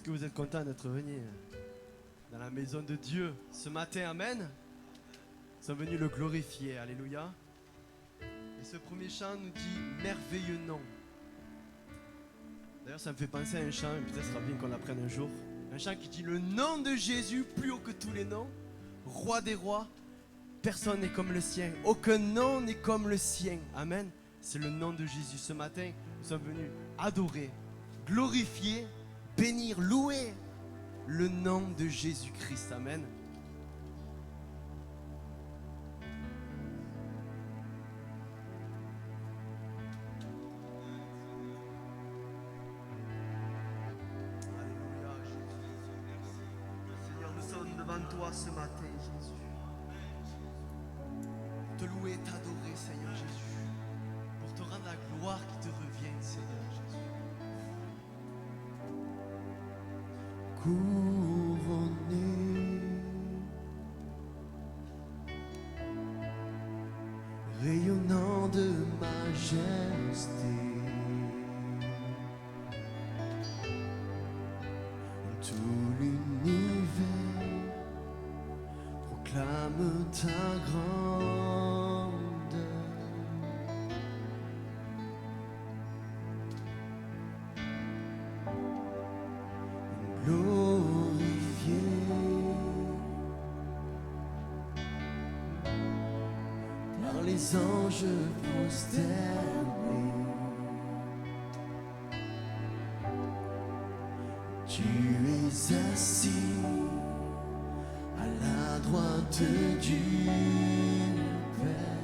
Est-ce que vous êtes content d'être venu dans la maison de Dieu ce matin? Amen. Nous sommes venus le glorifier. Alléluia. Et ce premier chant nous dit merveilleux nom. D'ailleurs, ça me fait penser à un chant, et peut-être ce sera bien qu'on l'apprenne un jour. Un chant qui dit le nom de Jésus, plus haut que tous les noms, roi des rois, personne n'est comme le sien. Aucun nom n'est comme le sien. Amen. C'est le nom de Jésus. Ce matin, nous sommes venus adorer, glorifier, bénir, louer le nom de Jésus-Christ. Amen. Alléluia, Jésus. Seigneur, nous sommes devant toi ce matin, Jésus. Pour te louer et t'adorer, Seigneur Jésus. Pour te rendre la gloire qui te revient, Seigneur Jésus. Couronné, rayonnant de majesté, tout l'univers proclame ta grandeur. Glorifié par les anges prosternés, tu es assis à la droite du Père.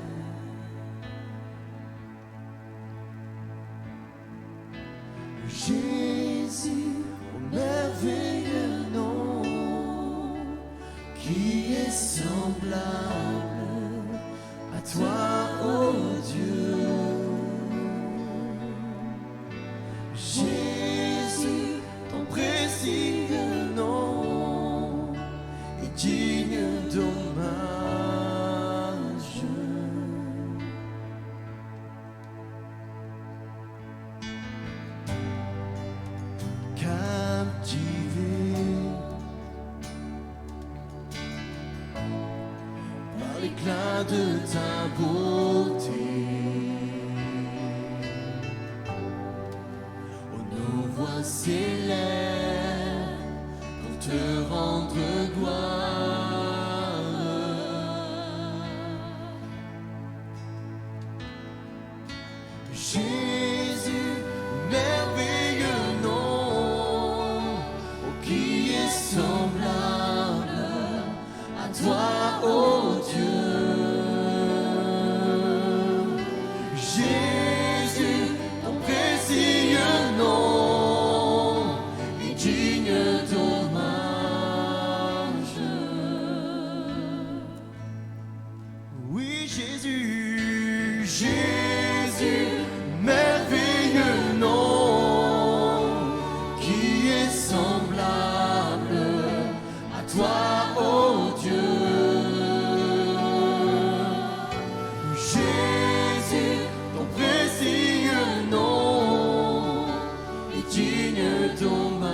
Jésus, au merveilleux nom, qui est semblable à toi, ô Dieu. Jésus, ton précieux nom est digne d'hommage. Captivé par l'éclat de ta beauté, oh, nos voix s'élèvent pour te rendre gloire. Jésus, merveilleux nom, oh, qui est semblable à toi, ô Dieu. Jésus, ton précieux nom est digne d'hommage. Oui, Jésus, Jésus, merveilleux nom, qui est semblable à toi, ô Dieu. Jésus, ton précieux nom est digne d'hommage.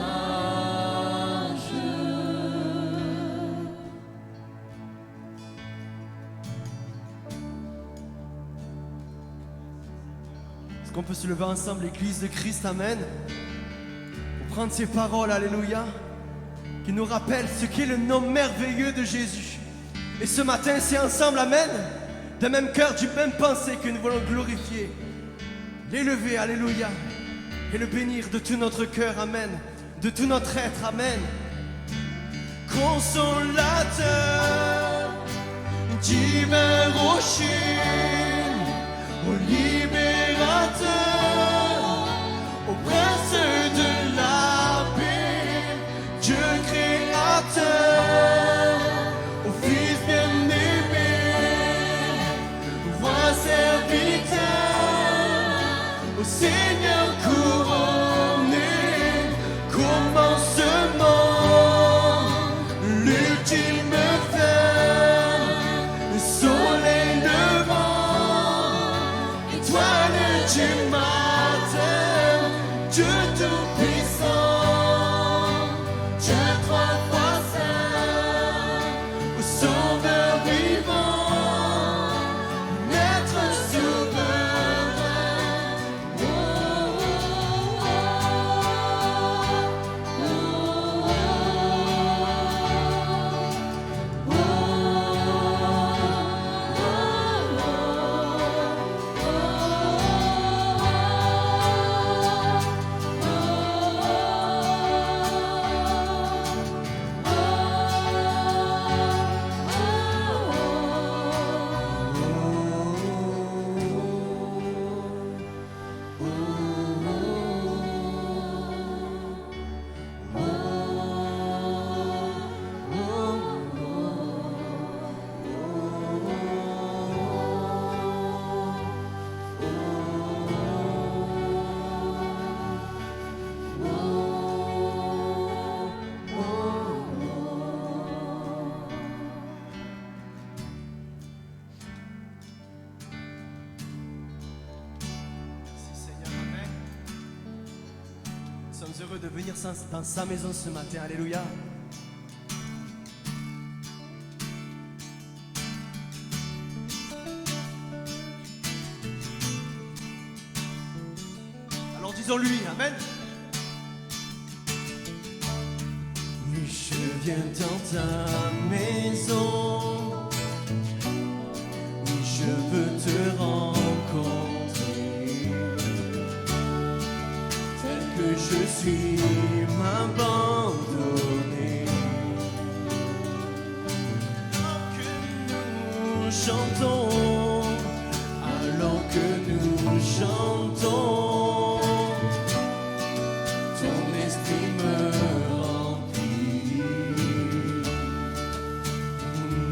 Est-ce qu'on peut se lever ensemble, l'Église de Christ, amen, pour prendre ces paroles, alléluia, qui nous rappellent ce qu'est le nom merveilleux de Jésus. Et ce matin, c'est ensemble, amen, d'un même cœur, d'une même pensée que nous voulons glorifier, l'élever, alléluia, et le bénir de tout notre cœur, amen, de tout notre être, amen. Consolateur, divin rocher, au libérateur, au prince de la paix, Dieu créateur, au Fils bien-aimé, roi serviteur, au Seigneur couronné, commencement, l'ultime fin, le soleil levant, étoile du matin, Dieu sommes heureux de venir dans sa maison ce matin. Alléluia. Alors disons-lui, amen. Oui, je viens dans ta maison. Oui, je veux te rencontrer. Tel que je suis, m'abandonner. Que nous chantons, alors que nous chantons, ton esprit me remplit.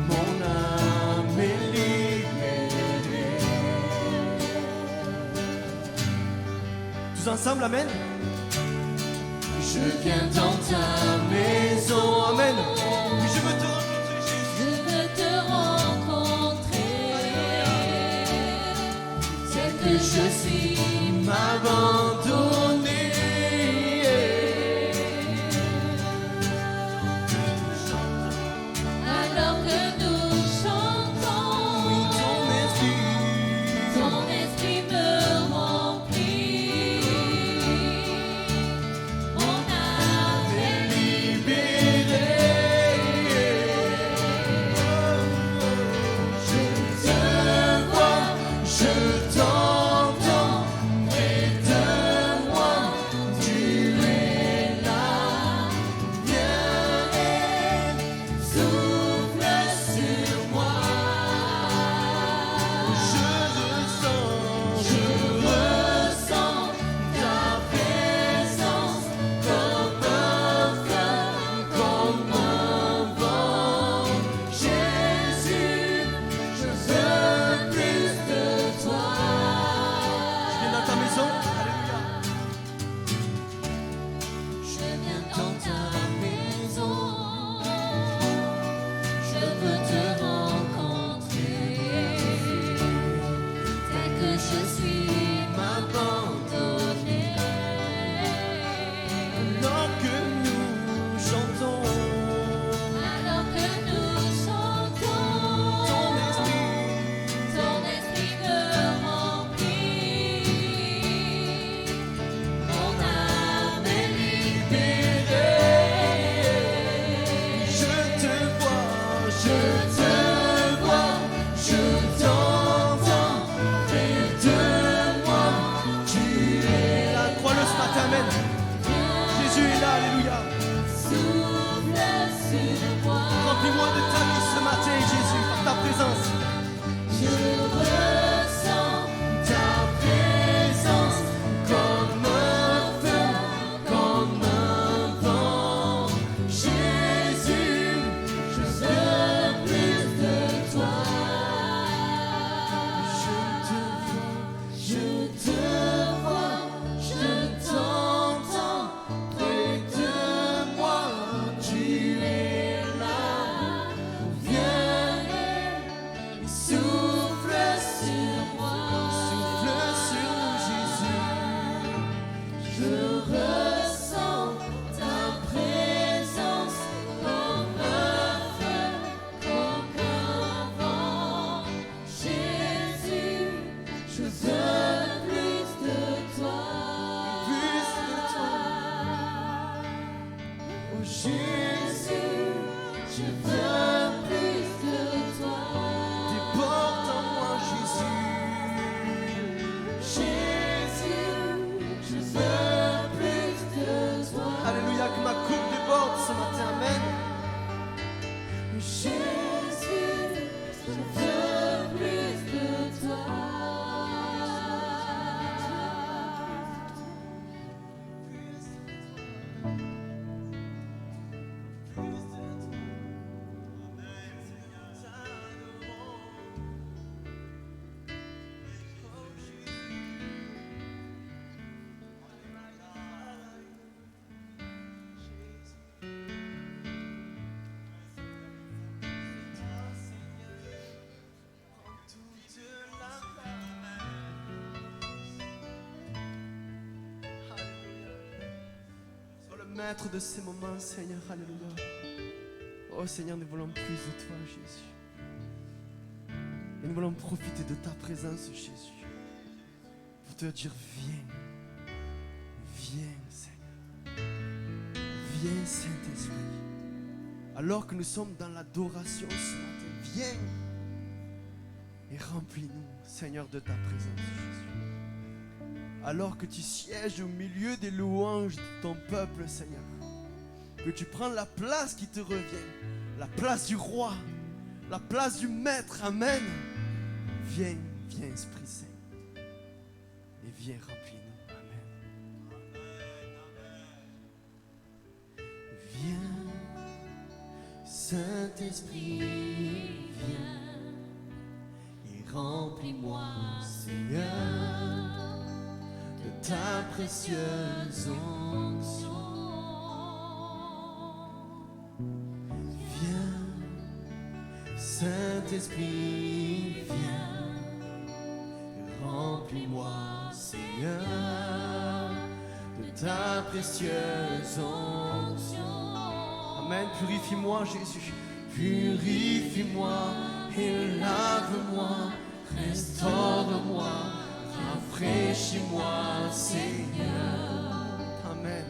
Mon âme est libérée. Tous ensemble, amen. Je viens dans ta maison, amen. Oui, je veux te rencontrer, Jésus. Je veux te rencontrer, tel que je suis, M'abandonner. alors que nous chantons. Oui, ton Esprit me remplit. Mon âme est libérée. Je te vois, je t'entends près de moi. Tu es là, viens et souffle sur moi. Je ressens Ta présence comme un feu, comme un vent. Jésus, je veux plus de toi. Je viens dans ta maison. Alléluia. Je viens dans ta maison. Je veux te rencontrer, tel que je suis, m'abandonner. Alors que nous chantons, Alors que nous chantons, ton esprit. ton esprit me remplit. Mon âme est libérée. Je te vois, Je te vois, je t'entends près de moi. Tu es la crois-le ce matin, amen. Jésus est là, alléluia. souffle sur moi. Remplis-moi de ta vie ce matin, Jésus, par ta présence. Je ressens ta présence comme un feu, comme un vent. Jésus, je veux plus de toi. Je te vois, je t'entends près de moi. Tu es là, viens et souffle sur moi. Souffle sur nous, Jésus. Je ressens ta présence comme un feu, comme un vent. Jésus, je veux plus de toi. Plus de toi. Oh Jésus, je veux plus de toi. Déborde en moi, Jésus. Jésus, je veux plus de toi. Alléluia, que ma coupe déborde ce matin, amen. Jésus, je veux plus de toi. maître de ces moments, Seigneur. Alléluia. Oh Seigneur, nous voulons plus de toi, Jésus. Et nous voulons profiter de ta présence, Jésus, pour te dire, viens. Viens, Seigneur. Viens, Saint-Esprit. Alors que nous sommes dans l'adoration ce matin, viens et remplis-nous, Seigneur, de ta présence, Jésus. Alors que tu sièges au milieu des louanges de ton peuple, Seigneur, que tu prends la place qui te revient, la place du roi, la place du maître, amen. Viens, viens, Esprit Saint, et viens remplis-nous, amen. Viens, Saint-Esprit, viens, et remplis-moi, Seigneur, de ta précieuse onction. Viens, Saint-Esprit, viens, et remplis-moi, Seigneur, de ta précieuse onction. Amen. Purifie-moi, Jésus. Purifie-moi et lave-moi, restaure-moi, rafraîchis-moi, Seigneur. Amen.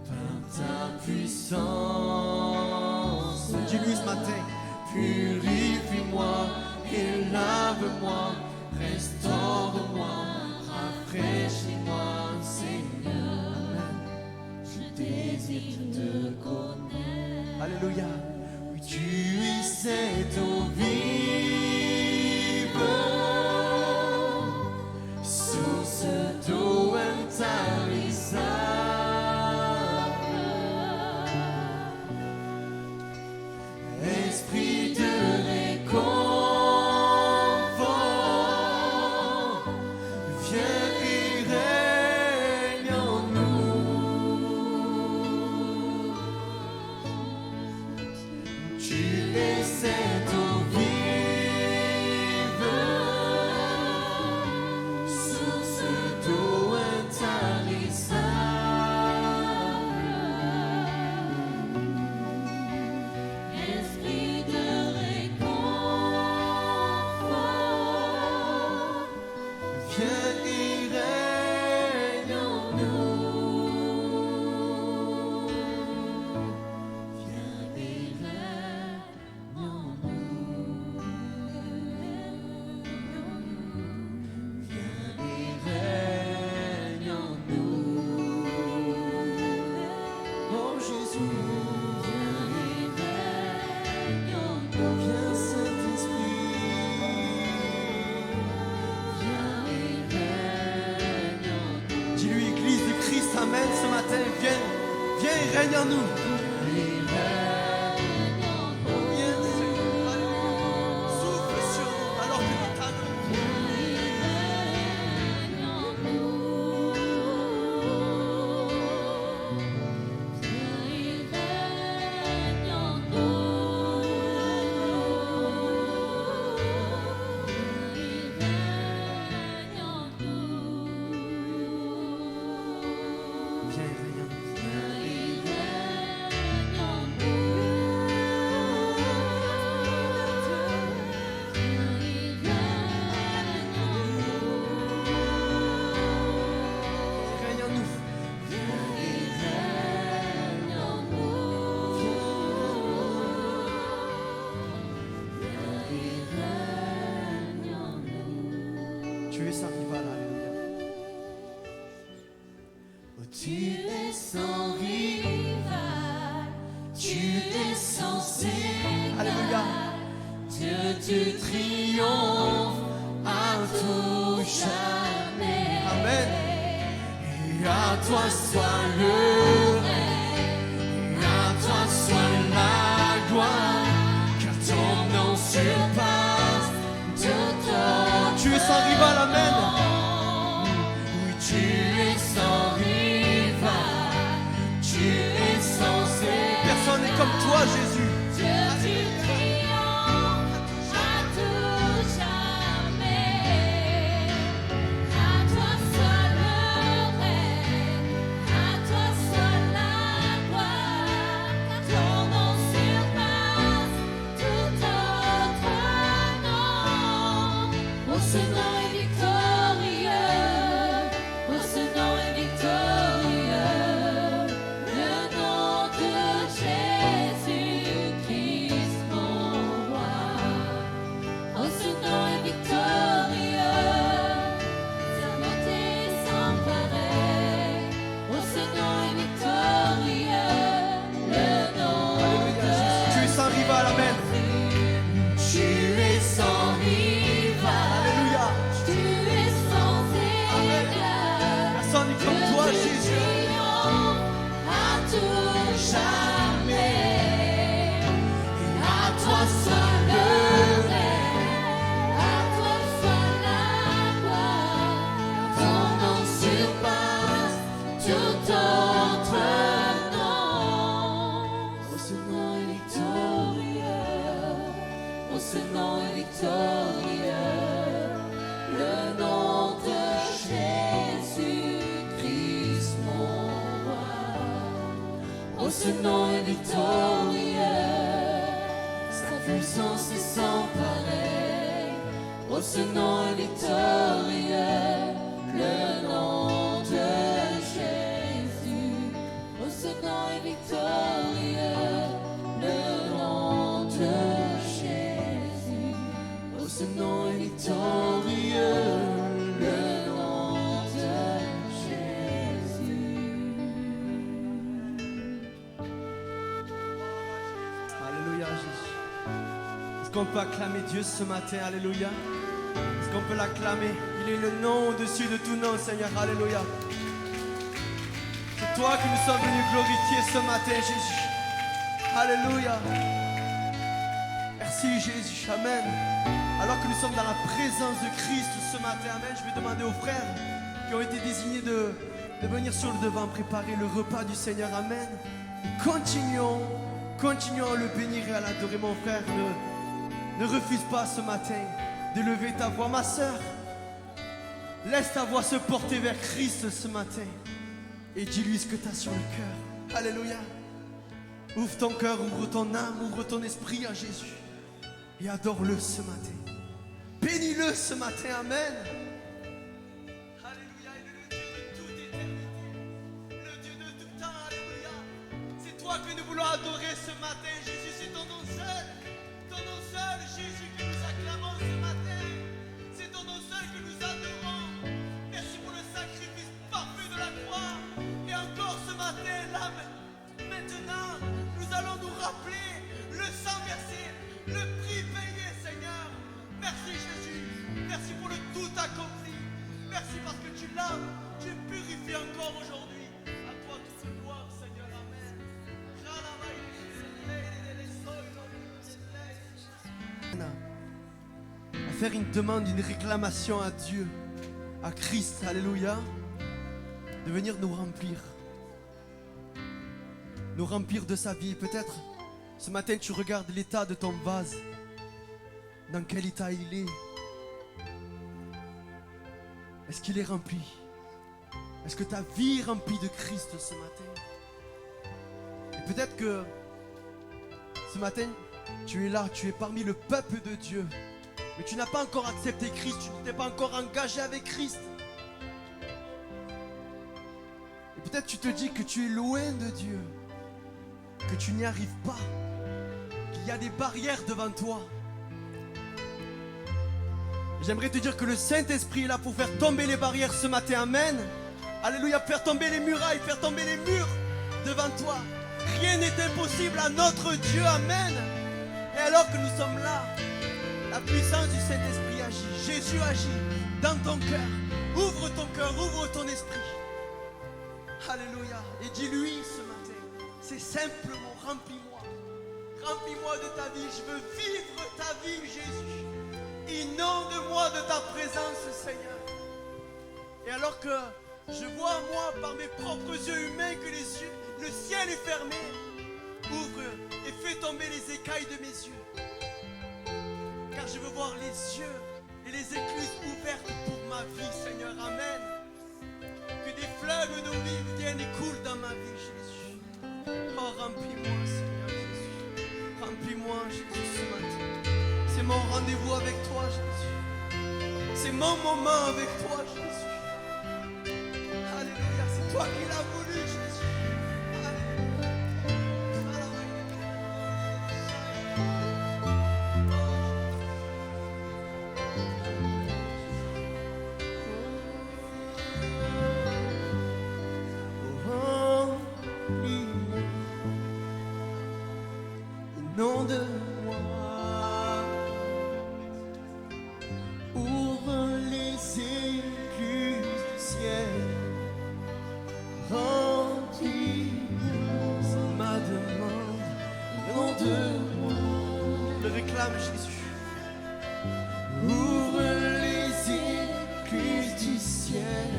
Par ta puissance. Dis-lui ce matin. Purifie-moi et lave-moi, restaure-moi, rafraîchis-moi, Seigneur. Amen. Je désire te connaître. Alléluia. Oui, tu es cette eau vive, source d'eau intarissable. Esprit de réconfort, viens et règne en nous. Tu es cette eau vive, source d'eau intarissable. Esprit de réconfort, viens et règne en nous. Viens et règne en nous. Viens et règne en nous. Oh Jésus, viens et règne en nous. Viens Saint-Esprit, viens et règne en nous. Dis-lui, Église de Christ, amen, ce matin, viens et règne en nous. Viens, Seigneur, alléluia. Souffle sur nous alors que nous t'adorons. Viens et règne en nous. Règne en nous. Tu es sans rival, alléluia. Oh, tu es sans rival, tu es sans égal. Alléluia. Dieu, tu triomphes à tout jamais. Amen. Et à toi soit le règne, et à toi soit la gloire, car ton nom surpasse tout autre. Tu es sans rival, amen. Oui, tu es sans rival, tu es sans égal. Personne n'est comme toi, Jésus. Dieu, tu triomphes à tout jamais. À toi soit le règne, à toi soit la Oh, ce nom est victorieux, sa puissance est sans pareil. Oh, ce nom est victorieux, le nom de Jésus. Oh, ce nom est victorieux, le nom de Jésus. Oh, ce nom est victorieux, le nom de Jésus. Alléluia, Jésus. Est-ce qu'on peut acclamer Dieu ce matin? Alléluia. Est-ce qu'on peut l'acclamer? Il est le nom au-dessus de tout nom, Seigneur. Alléluia. C'est toi que nous sommes venus glorifier ce matin, Jésus. Alléluia. Merci, Jésus. Amen. Alors que nous sommes dans la présence de Christ ce matin, amen, je vais demander aux frères qui ont été désignés de venir sur le devant préparer le repas du Seigneur. Amen. Et continuons à le bénir et à l'adorer, mon frère. Ne refuse pas ce matin de lever ta voix, ma sœur. Laisse ta voix se porter vers Christ ce matin et dis-lui ce que tu as sur le cœur. Alléluia. Ouvre ton cœur, ouvre ton âme, ouvre ton esprit à Jésus et adore-le ce matin. Bénis-le ce matin, amen. Alléluia, il est le Dieu de toute éternité, le Dieu de tout temps, alléluia. C'est toi que nous voulons adorer ce matin, Jésus, c'est ton nom seul, Jésus, que nous acclamons ce matin. C'est ton nom seul que nous adorons. Merci pour le sacrifice parfait de la croix. Et encore ce matin, là, maintenant, nous allons nous rappeler le sang versé, le prix payé, Seigneur. Merci Jésus, merci pour le tout accompli. Merci parce que tu laves, tu purifies encore aujourd'hui. À toi toute gloire, Seigneur, amen. À faire une demande, une réclamation à Dieu, à Christ, alléluia, de venir nous remplir de sa vie. Peut-être ce matin tu regardes l'état de ton vase, dans quel état il est. Est-ce qu'il est rempli? Est-ce que ta vie est remplie de Christ ce matin? Et peut-être que ce matin tu es là, tu es parmi le peuple de Dieu, mais tu n'as pas encore accepté Christ, tu ne t'es pas encore engagé avec Christ. Et peut-être tu te dis que tu es loin de Dieu, que tu n'y arrives pas, qu'il y a des barrières devant toi. J'aimerais te dire que le Saint-Esprit est là pour faire tomber les barrières ce matin, amen. Alléluia, faire tomber les murailles, faire tomber les murs devant toi. Rien n'est impossible à notre Dieu, amen. Et alors que nous sommes là, la puissance du Saint-Esprit agit, Jésus agit dans ton cœur. Ouvre ton esprit. Alléluia. Et dis-lui ce matin, c'est simplement remplis-moi. Remplis-moi de ta vie, je veux vivre ta vie, Jésus. Inonde-moi de ta présence, Seigneur. Et alors que je vois, moi, par mes propres yeux humains, que le ciel est fermé, ouvre et fais tomber les écailles de mes yeux. Car je veux voir les yeux et les écluses ouvertes pour ma vie, Seigneur. Amen. Que des fleuves d'eau vive viennent et coulent dans ma vie, Jésus. Oh, remplis-moi, Seigneur Jésus. Remplis-moi, Jésus, ce matin. C'est mon rendez-vous avec toi, Jésus. C'est mon moment avec toi, Jésus. Alléluia, c'est toi qui l'as voulu, Jésus. Inonde-moi, ouvre les écluses du ciel, remplis-moi, c'est ma demande, inonde-moi, le réclame Jésus. Ouvre les écluses du ciel,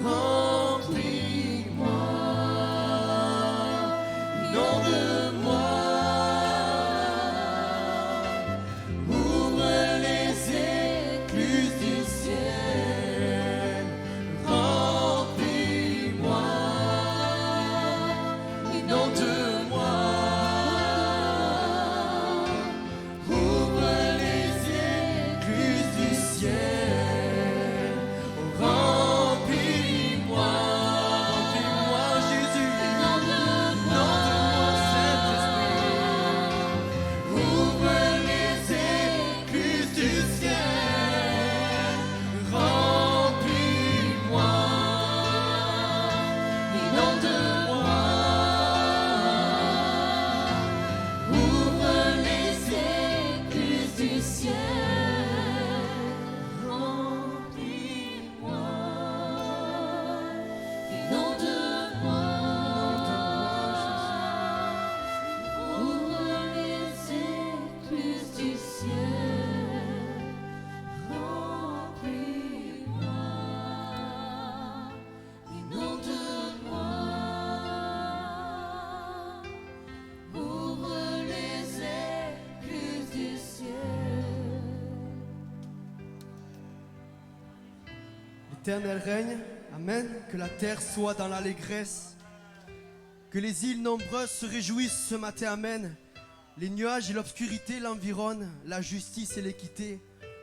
remplis-moi, inonde-moi. L'Éternel règne, Amen. Que la terre soit dans l'allégresse. Que les îles nombreuses se réjouissent ce matin, Amen. Les nuages et l'obscurité l'environnent. La justice et l'équité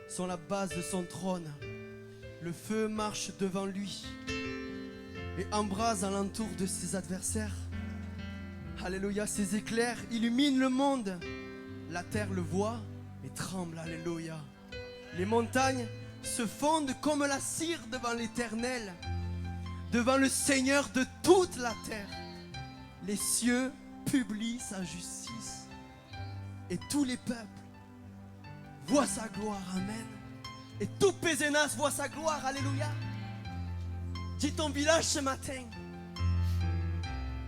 sont la base de son trône. Le feu marche devant lui et embrase alentour de ses adversaires. Alléluia, ses éclairs illuminent le monde. La terre le voit et tremble, alléluia. Les montagnes se fondent comme la cire devant l'Éternel, devant le Seigneur de toute la terre. Les cieux publient sa justice et tous les peuples voient sa gloire, amen. Et tout Pézénas voit sa gloire, alléluia. Dis ton village ce matin,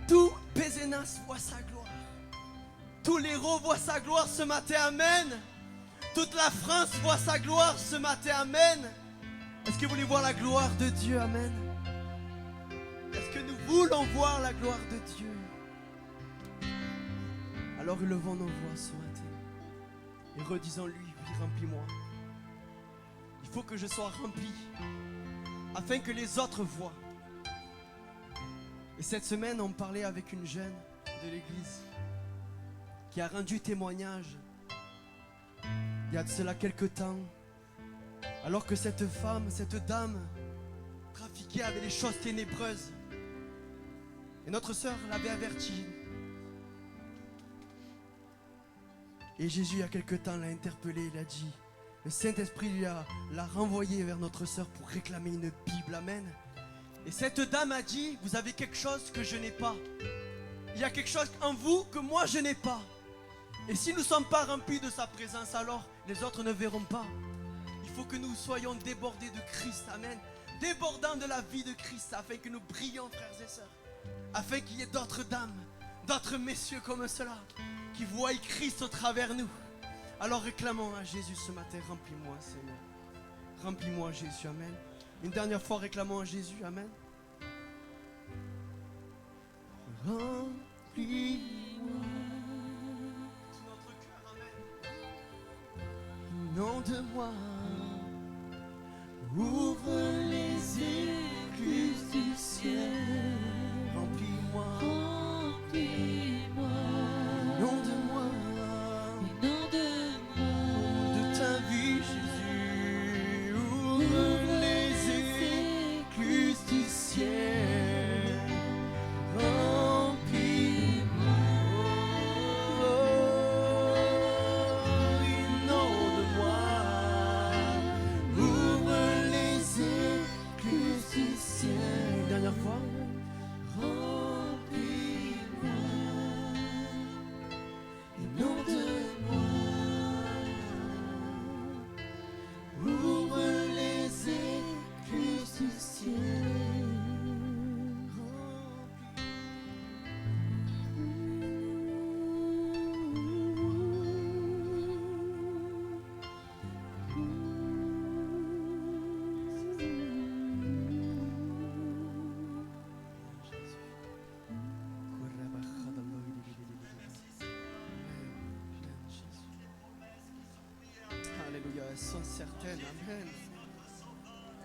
tout Pézénas voit sa gloire. Tous l'Hérault voient sa gloire ce matin, amen. Toute la France voit sa gloire ce matin, amen. Est-ce que vous voulez voir la gloire de Dieu, amen? Est-ce que nous voulons voir la gloire de Dieu? Alors élevons nos voix ce matin et redisons-lui, oui, remplis-moi. Il faut que je sois rempli afin que les autres voient. Et cette semaine, on parlait avec une jeune de l'église qui a rendu témoignage il y a de cela quelque temps, alors que cette femme, cette dame trafiquait avec les choses ténébreuses. Et notre sœur l'avait avertie. Et Jésus, il y a quelque temps, l'a interpellée, il a dit, le Saint-Esprit l'a renvoyée vers notre sœur pour réclamer une Bible, amen. Et cette dame a dit, vous avez quelque chose que je n'ai pas. Il y a quelque chose en vous que moi je n'ai pas. Et si nous ne sommes pas remplis de sa présence, alors les autres ne verront pas. Il faut que nous soyons débordés de Christ, amen. Débordants de la vie de Christ, afin que nous brillions, frères et sœurs. Afin qu'il y ait d'autres dames, d'autres messieurs comme cela, qui voient Christ au travers nous. Alors réclamons à Jésus ce matin, remplis-moi Seigneur. Remplis-moi Jésus, amen. Une dernière fois, réclamons à Jésus, amen. Remplis-moi. Nom de moi, ouvre les écluses du ciel. Remplis-moi, Remplis-moi, nom de moi, nom de moi, de ta vie, Jésus. Ouvre les écluses du ciel. Remplis-moi, nom de moi, ouvre les écluses du ciel. Une dernière fois. Remplis-moi, nom de moi, ouvre les écluses du ciel. Alléluia, elles sont certaines, amen.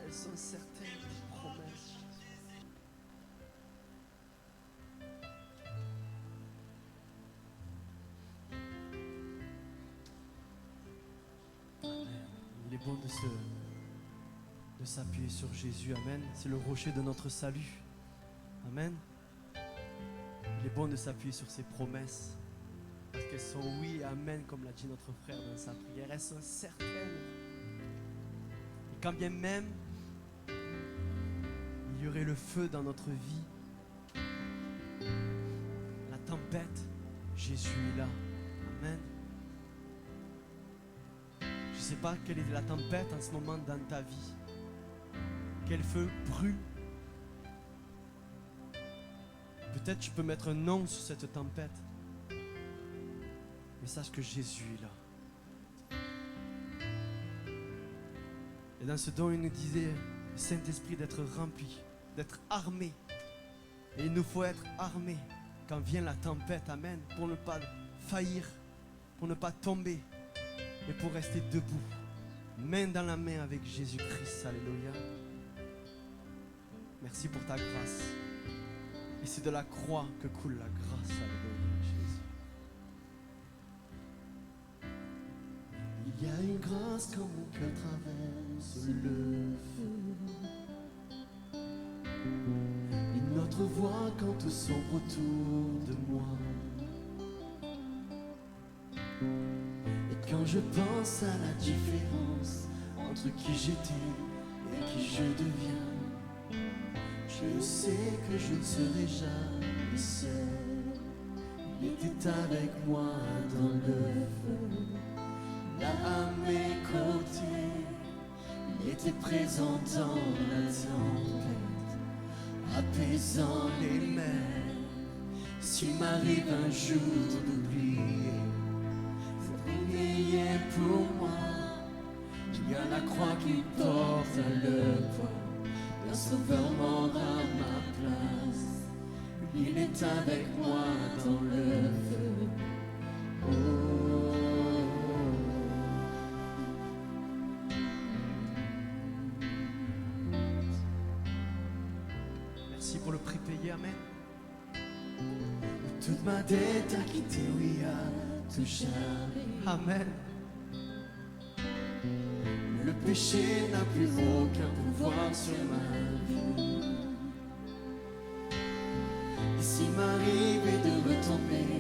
Elles sont certaines des promesses. Amen. Il est bon de s'appuyer sur Jésus, amen. C'est le rocher de notre salut, amen. Il est bon de s'appuyer sur ses promesses. Parce qu'elles sont oui et amen, comme l'a dit notre frère dans sa prière. Elles sont certaines. Et quand bien même il y aurait le feu dans notre vie, la tempête, Jésus est là. Amen. Je ne sais pas quelle est la tempête en ce moment dans ta vie. Quel feu brûle. Peut-être tu peux mettre un nom sur cette tempête. Mais sache que Jésus est là. Et dans ce dont il nous disait, le Saint-Esprit, d'être rempli, d'être armé. Et il nous faut être armé quand vient la tempête, amen, pour ne pas faillir, pour ne pas tomber, et pour rester debout, main dans la main avec Jésus-Christ, alléluia. Merci pour ta grâce. Et c'est de la croix que coule la grâce. Alléluia, Jésus. Il y a une grâce quand mon cœur traverse le feu. Une autre voix quand tout sombre autour de moi. Et quand je pense à la différence entre qui j'étais et qui je deviens, je sais que je ne serai jamais seul. Il était avec moi dans le feu, là à mes côtés. Il était présent dans la tempête, apaisant les mers. S'il m'arrive un jour d'oublier, c'est prier pour moi. Il y a la croix qui porte le poids. Un sauveur mort à ma place, il est avec moi dans le feu. Oh. Merci pour le prix payé, amen. Toute ma dette a quitté, oui, à tout jamais, amen. Le péché n'a plus aucun pouvoir sur ma vie. Et s'il m'arrivait de retomber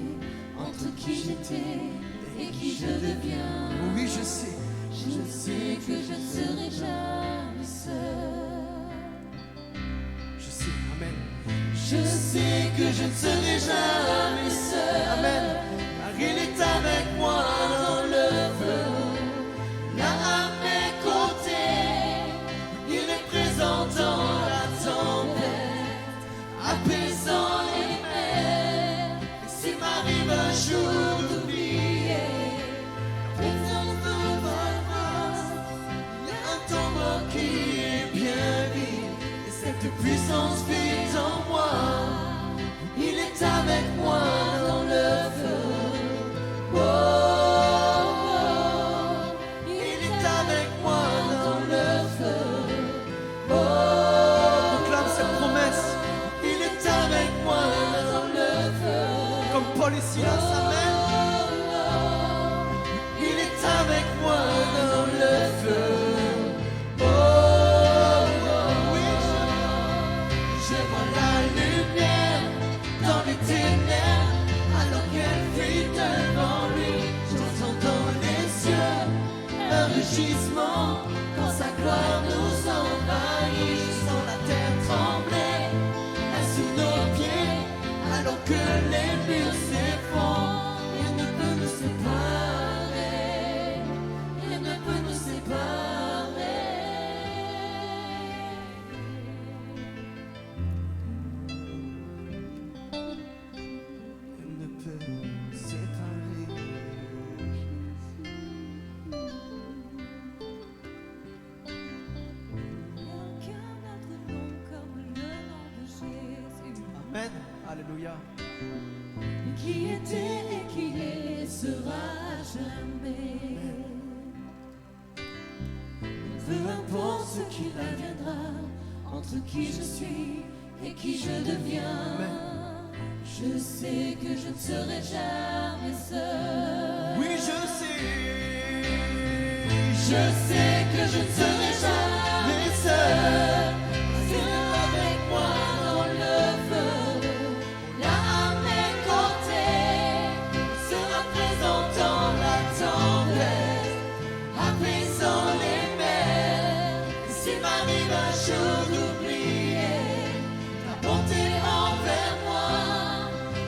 entre qui j'étais et qui je deviens, oui, je sais que je ne serai jamais seul. Je sais, amen. Je sais que je ne serai jamais seul, amen. Car il est avec moi dans le feu. Dans la tempête, apaisant les mers. Et s'il m'arrive un jour d'oublier la présence de votre grâce, il y a un tombeau qui est bien vide. Et cette puissance vit en moi. Il est avec moi dans le feu. Oh, oh, il est avec moi dans le feu. Proclame cette promesse. Il est avec moi dans le feu. Comme Paul et Silas, amen. Il est avec moi dans le feu. Oh, oh, oui, je vois la lumière dans les ténèbres, alors qu'elle fuit devant lui. J'entends dans les cieux un rugissement quand sa gloire nous envahit. Je sens la terre trembler là sous nos pieds, alors que les murs s'effondrent. Rien ne peut nous séparer, rien ne peut nous séparer. Rien ne peut nous séparer. Amen. Alléluia. Qui était et qui est sera jamais. Peu importe ce qu'il adviendra, entre qui je suis et qui je deviens, Je sais que je ne serai jamais seul. oui, je sais. Je sais que je ne serai jamais seul. Tu es avec moi dans le feu, là à mes côtés. Sera présent dans la tempête, apaisant les mers. S'il m'arrive un jour d'oublier ta bonté envers moi,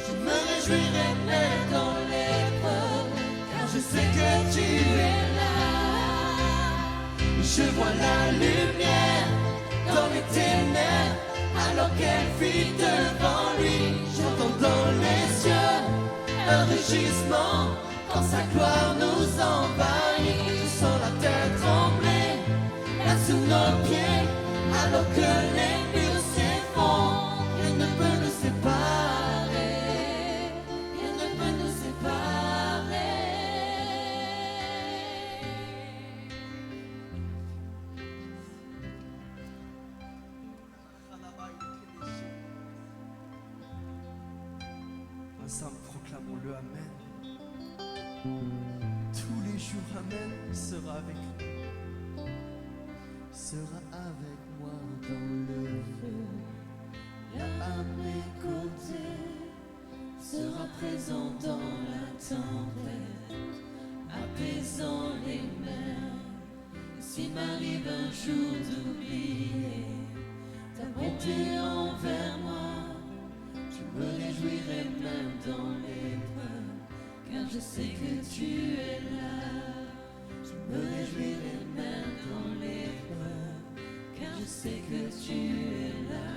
je me réjouirai même dans l'épreuve, car je sais que tu es là. Je vois la lumière dans les ténèbres, alors qu'elle fuit devant lui. J'entends dans les cieux un rugissement quand sa gloire nous envahit. Je sens la terre trembler là sous nos pieds, alors que les murs s'effondrent. Rien ne peut nous séparer, Rien ne peut nous séparer. Ensemble, proclamons-le, Amen. Tous les jours, Amen, il sera avec nous. Il sera avec moi dans le feu, là à mes côtés, sera présent dans la tempête, apaisant les mers. S'il m'arrive un jour d'oublier ta bonté envers moi, je me réjouirai même dans l'épreuve, car je sais que tu es là. Je me réjouirai même dans l'épreuve, car je sais que tu es là.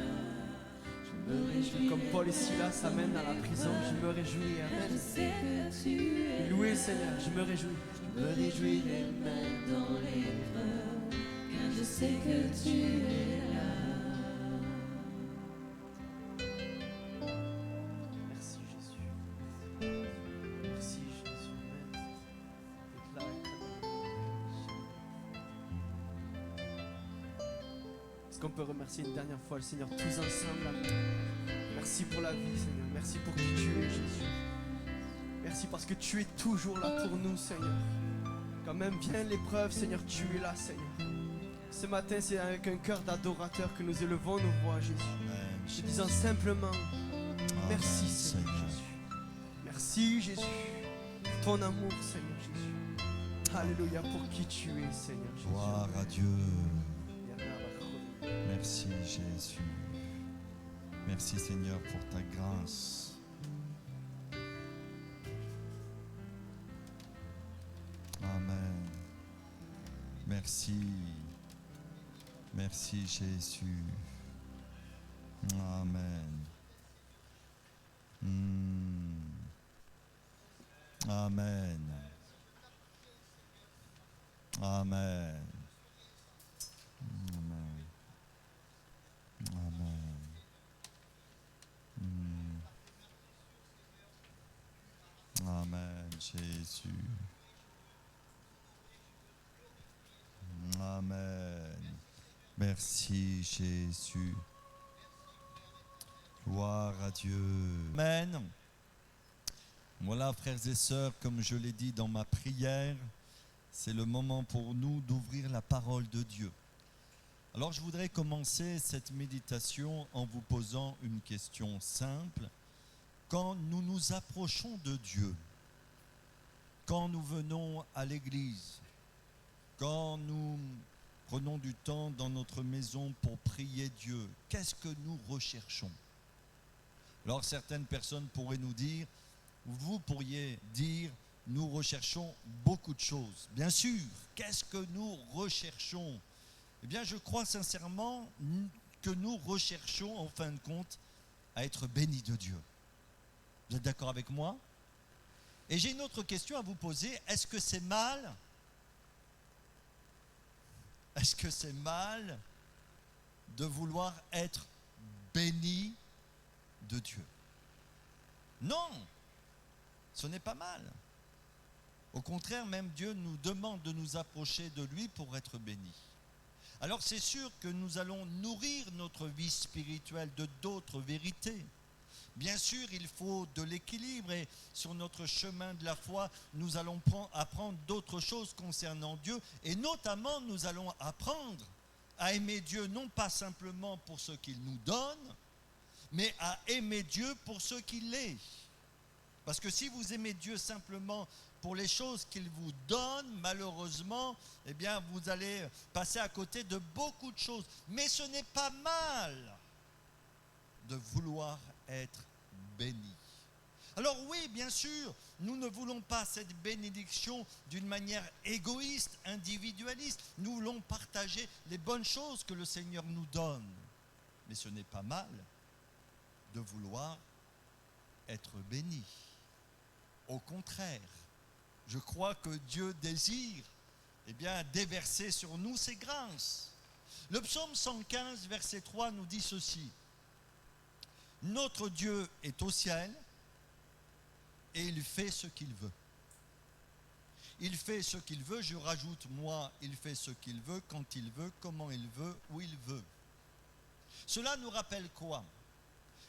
Je me réjouirai Comme Paul et Silas amènent à la prison, je me réjouis, car je Amen. sais que tu es Louez le Seigneur, je me réjouis. Je me réjouirai même dans l'épreuve, car je sais que tu es là. Merci Jésus. Merci Jésus. Amen. Déclare. Est-ce qu'on peut remercier une dernière fois le Seigneur tous ensemble? Amen. Merci pour la vie, Seigneur. Merci pour qui tu es, Jésus. Merci parce que tu es toujours là pour nous, Seigneur. Quand même vient l'épreuve, Seigneur, tu es là, Seigneur. Ce matin, c'est avec un cœur d'adorateur que nous élevons nos voix, Jésus. Amen, En Jésus. disant simplement, merci, Amen, Seigneur Jésus. Merci, Jésus, pour ton amour, Seigneur Jésus. Alléluia, pour qui tu es, Seigneur Jésus. Gloire à Dieu. Merci Jésus. Merci Seigneur pour ta grâce. Amen. Merci. Merci Jésus. Amen. Amen. Amen. Amen. Amen. Amen, Jésus. Amen. Merci, Jésus. Gloire à Dieu. Amen. Voilà, frères et sœurs, comme je l'ai dit dans ma prière, c'est le moment pour nous d'ouvrir la parole de Dieu. Alors je voudrais commencer cette méditation en vous posant une question simple. Quand nous nous approchons de Dieu, quand nous venons à l'église, quand nous prenons du temps dans notre maison pour prier Dieu, qu'est-ce que nous recherchons? Alors certaines personnes pourraient nous dire, vous pourriez dire, nous recherchons beaucoup de choses. Bien sûr, qu'est-ce que nous recherchons? Eh bien, je crois sincèrement que nous recherchons, en fin de compte, à être bénis de Dieu. Vous êtes d'accord avec moi? Et j'ai une autre question à vous poser. Est-ce que c'est mal? Est-ce que c'est mal de vouloir être béni de Dieu? Non, ce n'est pas mal. Au contraire, même Dieu nous demande de nous approcher de lui pour être bénis. Alors c'est sûr que nous allons nourrir notre vie spirituelle de d'autres vérités. Bien sûr, il faut de l'équilibre et sur notre chemin de la foi, nous allons apprendre d'autres choses concernant Dieu et notamment nous allons apprendre à aimer Dieu non pas simplement pour ce qu'il nous donne, mais à aimer Dieu pour ce qu'il est. Parce que si vous aimez Dieu simplement pour les choses qu'il vous donne, malheureusement, eh bien, vous allez passer à côté de beaucoup de choses. Mais ce n'est pas mal de vouloir être béni. Alors oui, bien sûr, nous ne voulons pas cette bénédiction d'une manière égoïste, individualiste. Nous voulons partager les bonnes choses que le Seigneur nous donne. Mais ce n'est pas mal de vouloir être béni. Au contraire, je crois que Dieu désire déverser sur nous ses grâces. Le psaume 115, verset 3 nous dit ceci. Notre Dieu est au ciel et il fait ce qu'il veut. Il fait ce qu'il veut, je rajoute moi, il fait ce qu'il veut, quand il veut, comment il veut, où il veut. Cela nous rappelle quoi?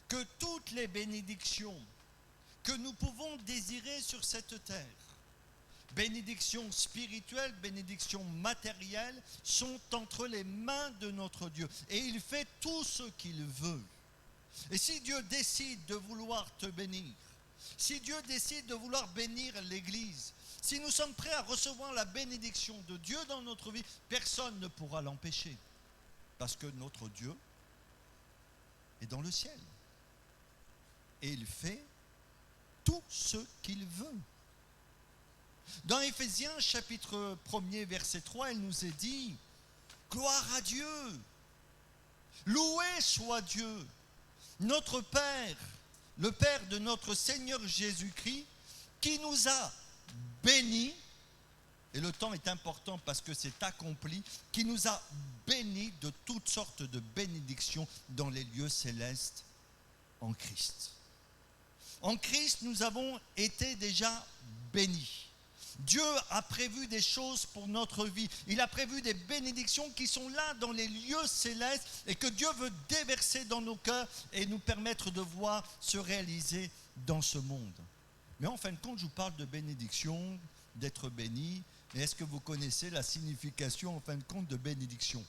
Que toutes les bénédictions que nous pouvons désirer sur cette terre. Bénédiction spirituelle, bénédiction matérielle sont entre les mains de notre Dieu. Et il fait tout ce qu'il veut. Et si Dieu décide de vouloir te bénir, si Dieu décide de vouloir bénir l'Église, si nous sommes prêts à recevoir la bénédiction de Dieu dans notre vie, personne ne pourra l'empêcher. Parce que notre Dieu est dans le ciel. Et il fait tout ce qu'il veut. Dans Éphésiens chapitre 1er verset 3, il nous est dit « Gloire à Dieu, loué soit Dieu, notre Père, le Père de notre Seigneur Jésus-Christ, qui nous a bénis, et le temps est important parce que c'est accompli, qui nous a bénis de toutes sortes de bénédictions dans les lieux célestes en Christ. » En Christ, nous avons été déjà bénis. Dieu a prévu des choses pour notre vie. Il a prévu des bénédictions qui sont là dans les lieux célestes et que Dieu veut déverser dans nos cœurs et nous permettre de voir se réaliser dans ce monde. Mais en fin de compte, je vous parle de bénédiction, d'être béni. Mais est-ce que vous connaissez la signification en fin de compte de bénédiction?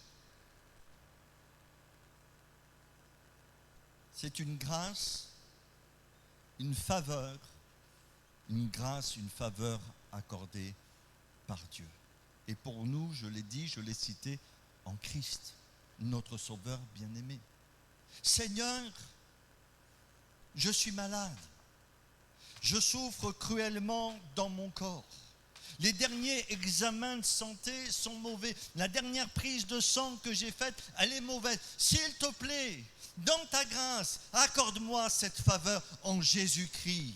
C'est une grâce, une faveur, une grâce, une faveur accordée par Dieu. Et pour nous, je l'ai dit, je l'ai cité, en Christ, notre Sauveur bien-aimé. Seigneur, je suis malade. Je souffre cruellement dans mon corps. Les derniers examens de santé sont mauvais. La dernière prise de sang que j'ai faite, elle est mauvaise. S'il te plaît, dans ta grâce, accorde-moi cette faveur en Jésus-Christ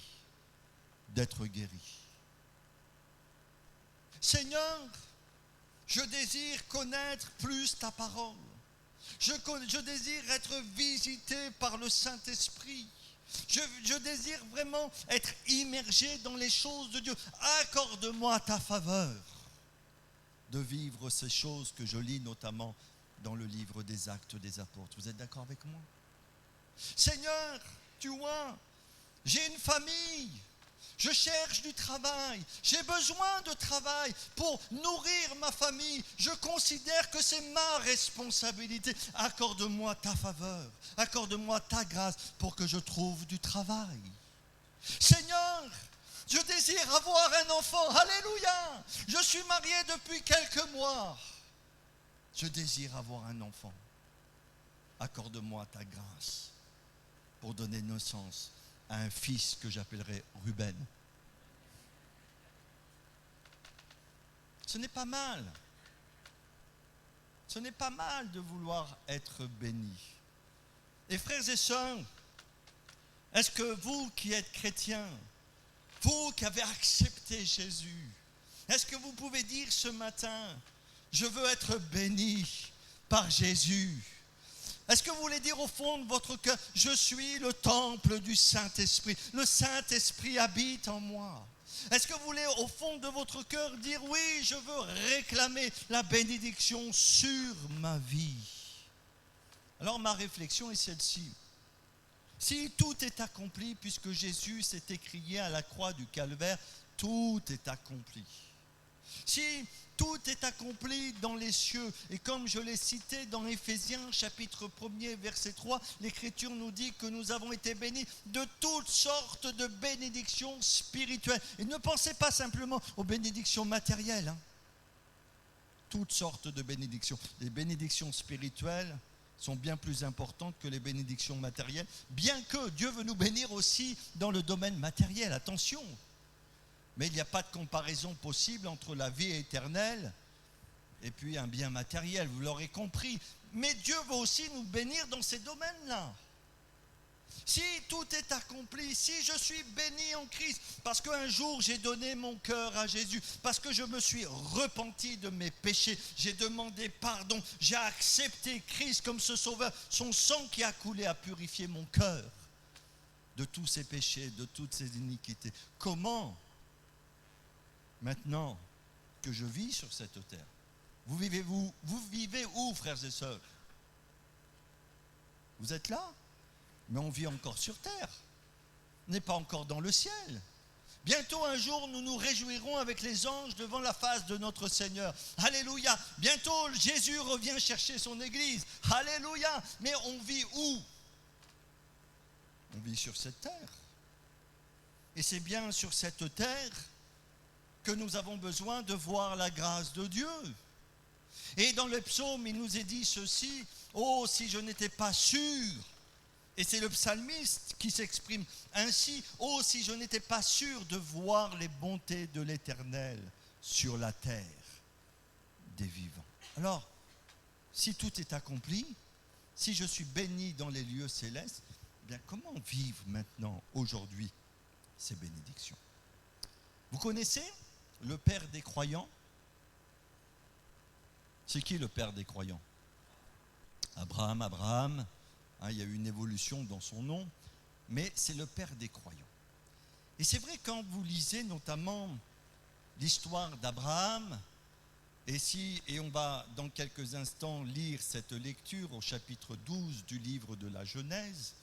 d'être guéri. Seigneur, je désire connaître plus ta parole. Je désire être visité par le Saint-Esprit. Je désire vraiment être immergé dans les choses de Dieu. Accorde-moi ta faveur de vivre ces choses que je lis notamment dans le livre des Actes des Apôtres. Vous êtes d'accord avec moi? Seigneur, tu vois, j'ai une famille. Je cherche du travail, j'ai besoin de travail pour nourrir ma famille. Je considère que c'est ma responsabilité. Accorde-moi ta faveur, accorde-moi ta grâce pour que je trouve du travail. Seigneur, je désire avoir un enfant. Alléluia! Je suis marié depuis quelques mois. Je désire avoir un enfant. Accorde-moi ta grâce pour donner naissance à un fils que j'appellerai Ruben. Ce n'est pas mal. Ce n'est pas mal de vouloir être béni. Et frères et sœurs, est-ce que vous qui êtes chrétiens, vous qui avez accepté Jésus, est-ce que vous pouvez dire ce matin, je veux être béni par Jésus? Est-ce que vous voulez dire au fond de votre cœur, je suis le temple du Saint-Esprit, le Saint-Esprit habite en moi? Est-ce que vous voulez au fond de votre cœur dire, oui, je veux réclamer la bénédiction sur ma vie? Alors ma réflexion est celle-ci. Si tout est accompli, puisque Jésus s'est écrié à la croix du Calvaire, tout est accompli. Si tout est accompli dans les cieux, et comme je l'ai cité dans Éphésiens chapitre 1er verset 3, l'Écriture nous dit que nous avons été bénis de toutes sortes de bénédictions spirituelles. Et ne pensez pas simplement aux bénédictions matérielles. Toutes sortes de bénédictions. Les bénédictions spirituelles sont bien plus importantes que les bénédictions matérielles, bien que Dieu veut nous bénir aussi dans le domaine matériel. Attention! Mais il n'y a pas de comparaison possible entre la vie éternelle et puis un bien matériel, vous l'aurez compris. Mais Dieu veut aussi nous bénir dans ces domaines-là. Si tout est accompli, si je suis béni en Christ, parce qu'un jour j'ai donné mon cœur à Jésus, parce que je me suis repenti de mes péchés, j'ai demandé pardon, j'ai accepté Christ comme ce sauveur, son sang qui a coulé a purifié mon cœur de tous ses péchés, de toutes ses iniquités. Comment ? Maintenant que je vis sur cette terre, vous vivez où, frères et sœurs? Vous êtes là? Mais on vit encore sur terre. n'est pas encore dans le ciel. Bientôt un jour, nous nous réjouirons avec les anges devant la face de notre Seigneur. Alléluia. Bientôt, Jésus revient chercher son Église. Alléluia. Mais on vit où? On vit sur cette terre. Et c'est bien sur cette terre que nous avons besoin de voir la grâce de Dieu. Et dans le psaume, il nous est dit ceci: « Oh, si je n'étais pas sûr !» Et c'est le psalmiste qui s'exprime ainsi: « Oh, si je n'étais pas sûr de voir les bontés de l'Éternel sur la terre des vivants. » Alors, si tout est accompli, si je suis béni dans les lieux célestes, eh bien comment vivre maintenant, aujourd'hui, ces bénédictions? Vous connaissez le Père des croyants? C'est qui le Père des croyants? Abraham. Il y a eu une évolution dans son nom, mais c'est le Père des croyants. Et c'est vrai, quand vous lisez notamment l'histoire d'Abraham, et on va dans quelques instants lire cette lecture au chapitre 12 du livre de la Genèse,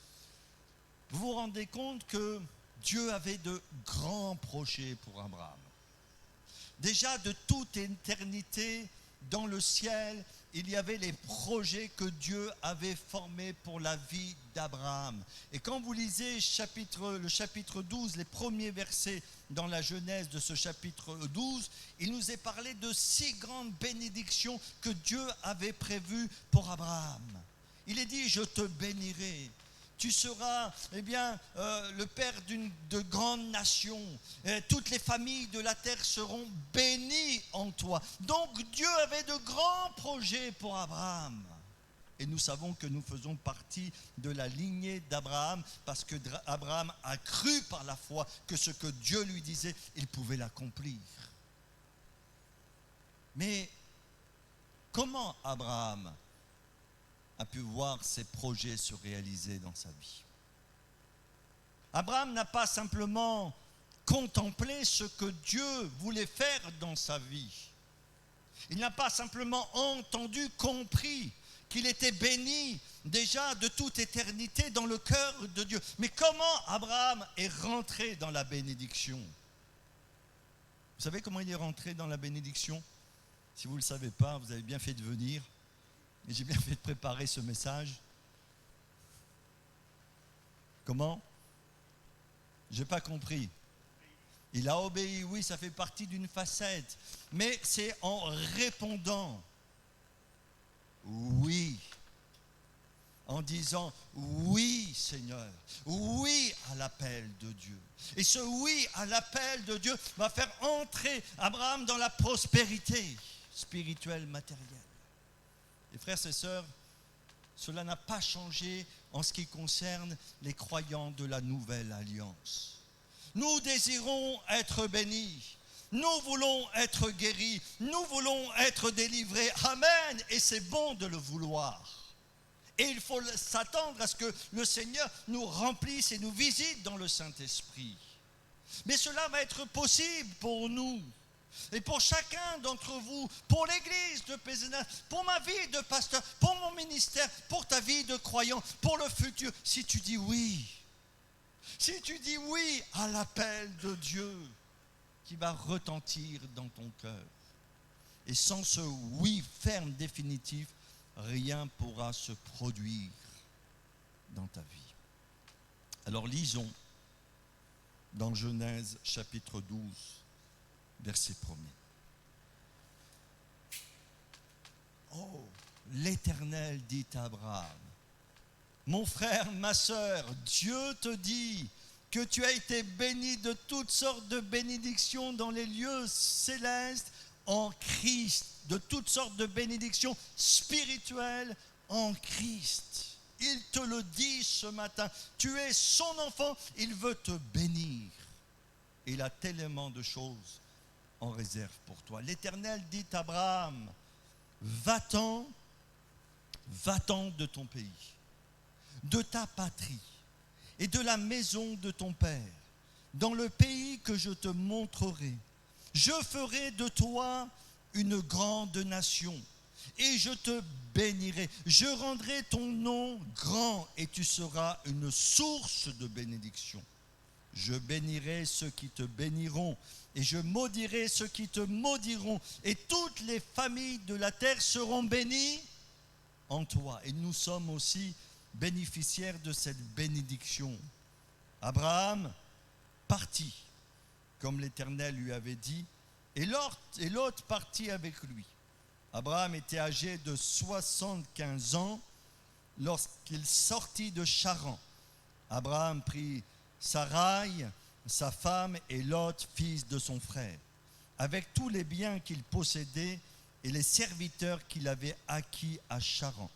vous vous rendez compte que Dieu avait de grands projets pour Abraham. Déjà de toute éternité, dans le ciel, il y avait les projets que Dieu avait formés pour la vie d'Abraham. Et quand vous lisez le chapitre 12, les premiers versets dans la Genèse de ce chapitre 12, il nous est parlé de 6 grandes bénédictions que Dieu avait prévues pour Abraham. Il est dit: « Je te bénirai. Tu seras le père de grandes nations. Toutes les familles de la terre seront bénies en toi. » Donc Dieu avait de grands projets pour Abraham. Et nous savons que nous faisons partie de la lignée d'Abraham, parce que Abraham a cru par la foi que ce que Dieu lui disait, il pouvait l'accomplir. Mais comment Abraham a pu voir ses projets se réaliser dans sa vie? Abraham n'a pas simplement contemplé ce que Dieu voulait faire dans sa vie. Il n'a pas simplement entendu, compris qu'il était béni déjà de toute éternité dans le cœur de Dieu. Mais comment Abraham est rentré dans la bénédiction? Vous savez comment il est rentré dans la bénédiction? Si vous ne le savez pas, vous avez bien fait de venir. Et j'ai bien fait de préparer ce message. Comment? Je n'ai pas compris. Il a obéi, oui, ça fait partie d'une facette. Mais c'est en répondant oui, en disant oui, Seigneur, oui à l'appel de Dieu. Et ce oui à l'appel de Dieu va faire entrer Abraham dans la prospérité spirituelle, matérielle. Et frères et sœurs, cela n'a pas changé en ce qui concerne les croyants de la nouvelle alliance. Nous désirons être bénis, nous voulons être guéris, nous voulons être délivrés. Amen. Et c'est bon de le vouloir. Et il faut s'attendre à ce que le Seigneur nous remplisse et nous visite dans le Saint-Esprit. Mais cela va être possible pour nous. Et pour chacun d'entre vous, pour l'église de Pézenas, pour ma vie de pasteur, pour mon ministère, pour ta vie de croyant, pour le futur, si tu dis oui à l'appel de Dieu qui va retentir dans ton cœur. Et sans ce oui ferme définitif, rien ne pourra se produire dans ta vie. Alors lisons dans Genèse chapitre 12. Verset 1er. Oh, l'Éternel dit à Abraham: mon frère, ma sœur, Dieu te dit que tu as été béni de toutes sortes de bénédictions dans les lieux célestes en Christ, de toutes sortes de bénédictions spirituelles en Christ. Il te le dit ce matin, tu es son enfant, il veut te bénir. Il a tellement de choses en réserve pour toi. L'Éternel dit à Abraham: va-t'en de ton pays, de ta patrie et de la maison de ton père, dans le pays que je te montrerai. Je ferai de toi une grande nation et je te bénirai. Je rendrai ton nom grand et tu seras une source de bénédiction. Je bénirai ceux qui te béniront, et je maudirai ceux qui te maudiront, et toutes les familles de la terre seront bénies en toi. Et nous sommes aussi bénéficiaires de cette bénédiction. Abraham partit, comme l'Éternel lui avait dit, et Lot partit avec lui. Abraham était âgé de 75 ans lorsqu'il sortit de Charan. Abraham prit Sarai, sa femme, et Lot, fils de son frère, avec tous les biens qu'il possédait et les serviteurs qu'il avait acquis à Charan.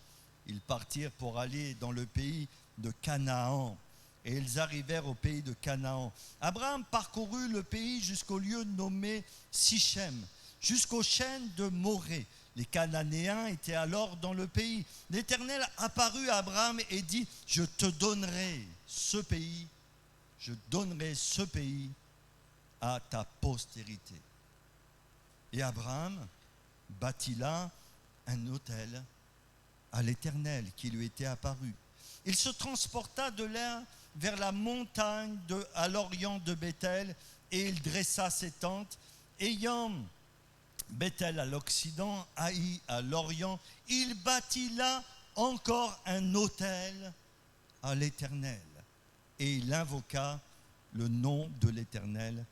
Ils partirent pour aller dans le pays de Canaan, et ils arrivèrent au pays de Canaan. Abraham parcourut le pays jusqu'au lieu nommé Sichem, jusqu'aux chênes de Morée. Les Cananéens étaient alors dans le pays. L'Éternel apparut à Abraham et dit, je donnerai ce pays à ta postérité. Et Abraham bâtit là un autel à l'Éternel qui lui était apparu. Il se transporta de là vers la montagne à l'orient de Béthel, et il dressa ses tentes, ayant Béthel à l'occident, Haï à l'orient. Il bâtit là encore un autel à l'Éternel, et il invoqua le nom de l'Éternel.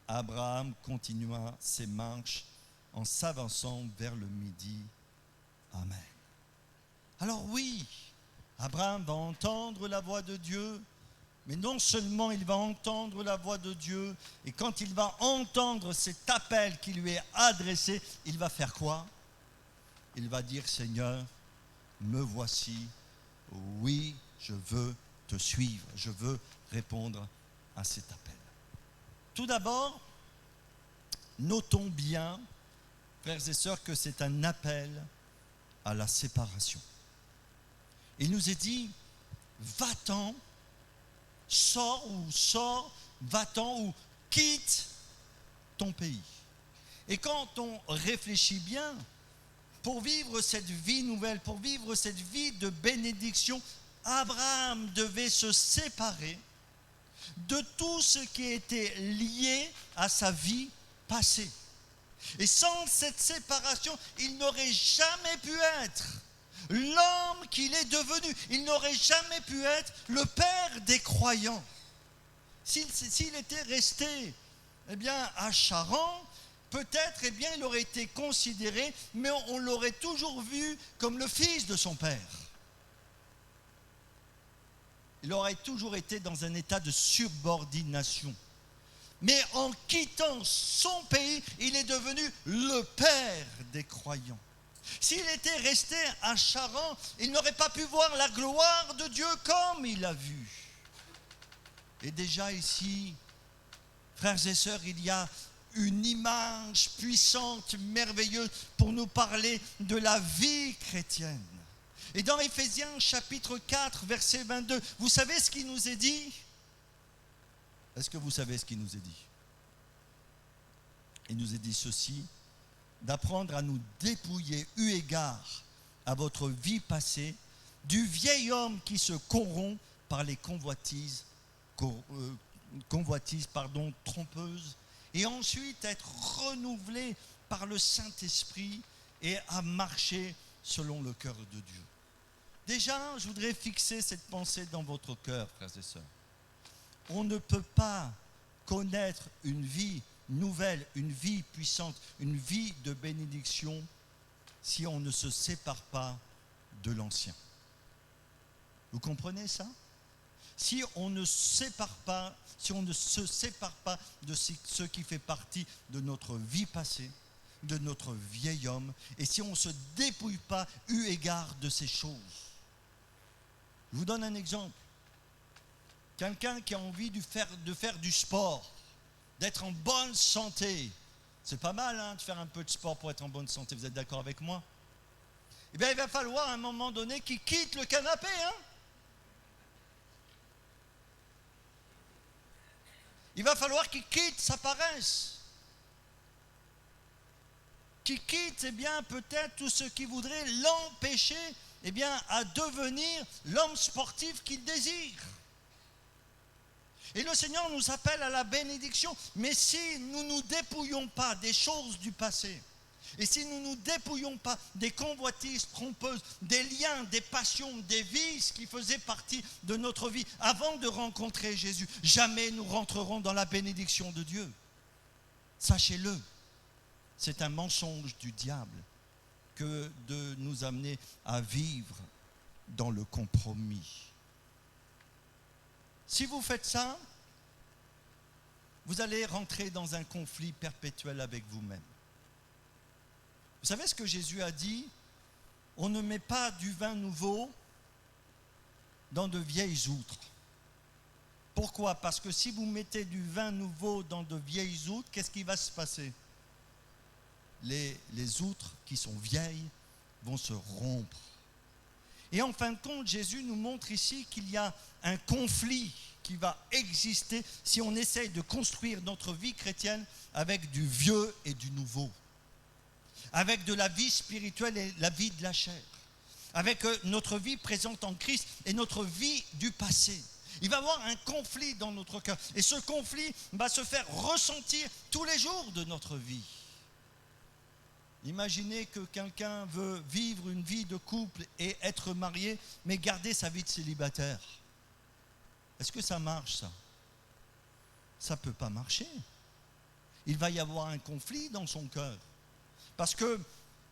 Abraham continua ses marches en s'avançant vers le midi. Amen. Alors oui, Abraham va entendre la voix de Dieu, mais non seulement il va entendre la voix de Dieu, et quand il va entendre cet appel qui lui est adressé, il va faire quoi? Il va dire, Seigneur, me voici, oui, je veux te suivre, je veux répondre à cet appel. Tout d'abord, notons bien, frères et sœurs, que c'est un appel à la séparation. Il nous est dit, va-t'en, sors, va-t'en ou quitte ton pays. Et quand on réfléchit bien, pour vivre cette vie nouvelle, pour vivre cette vie de bénédiction, Abraham devait se séparer de tout ce qui était lié à sa vie passée. Et sans cette séparation, il n'aurait jamais pu être l'homme qu'il est devenu. Il n'aurait jamais pu être le père des croyants. S'il était resté à Charan, peut-être il aurait été considéré, mais on l'aurait toujours vu comme le fils de son père. Il aurait toujours été dans un état de subordination. Mais en quittant son pays, il est devenu le père des croyants. S'il était resté à Charan, il n'aurait pas pu voir la gloire de Dieu comme il l'a vu. Et déjà ici, frères et sœurs, il y a une image puissante, merveilleuse pour nous parler de la vie chrétienne. Et dans Éphésiens chapitre 4, verset 22, vous savez ce qui nous est dit? Est-ce que vous savez ce qui nous est dit? Il nous est dit ceci, d'apprendre à nous dépouiller, eu égard à votre vie passée, du vieil homme qui se corrompt par les convoitises trompeuses, et ensuite être renouvelé par le Saint-Esprit et à marcher selon le cœur de Dieu. Déjà, je voudrais fixer cette pensée dans votre cœur, frères et sœurs. On ne peut pas connaître une vie nouvelle, une vie puissante, une vie de bénédiction si on ne se sépare pas de l'ancien. Vous comprenez ça? Si on ne se sépare pas de ce qui fait partie de notre vie passée, de notre vieil homme, et si on ne se dépouille pas eu égard de ces choses. Je vous donne un exemple. Quelqu'un qui a envie de faire du sport, d'être en bonne santé. C'est pas mal de faire un peu de sport pour être en bonne santé, vous êtes d'accord avec moi? Eh bien, il va falloir à un moment donné qu'il quitte le canapé. Il va falloir qu'il quitte sa paresse. Qu'il quitte peut-être tout ce qui voudrait l'empêcher à devenir l'homme sportif qu'il désire. Et le Seigneur nous appelle à la bénédiction. Mais si nous ne nous dépouillons pas des choses du passé, et si nous ne nous dépouillons pas des convoitises trompeuses, des liens, des passions, des vices qui faisaient partie de notre vie avant de rencontrer Jésus, jamais nous rentrerons dans la bénédiction de Dieu. Sachez-le, c'est un mensonge du diable que de nous amener à vivre dans le compromis. Si vous faites ça, vous allez rentrer dans un conflit perpétuel avec vous-même. Vous savez ce que Jésus a dit? On ne met pas du vin nouveau dans de vieilles outres. Pourquoi? Parce que si vous mettez du vin nouveau dans de vieilles outres, qu'est-ce qui va se passer? Les outres qui sont vieilles vont se rompre. Et en fin de compte, Jésus nous montre ici qu'il y a un conflit qui va exister si on essaye de construire notre vie chrétienne avec du vieux et du nouveau, avec de la vie spirituelle et la vie de la chair, avec notre vie présente en Christ et notre vie du passé. Il va y avoir un conflit dans notre cœur. Et ce conflit va se faire ressentir tous les jours de notre vie. Imaginez que quelqu'un veut vivre une vie de couple et être marié, mais garder sa vie de célibataire. Est-ce que ça marche, ça? Ça ne peut pas marcher. Il va y avoir un conflit dans son cœur. Parce que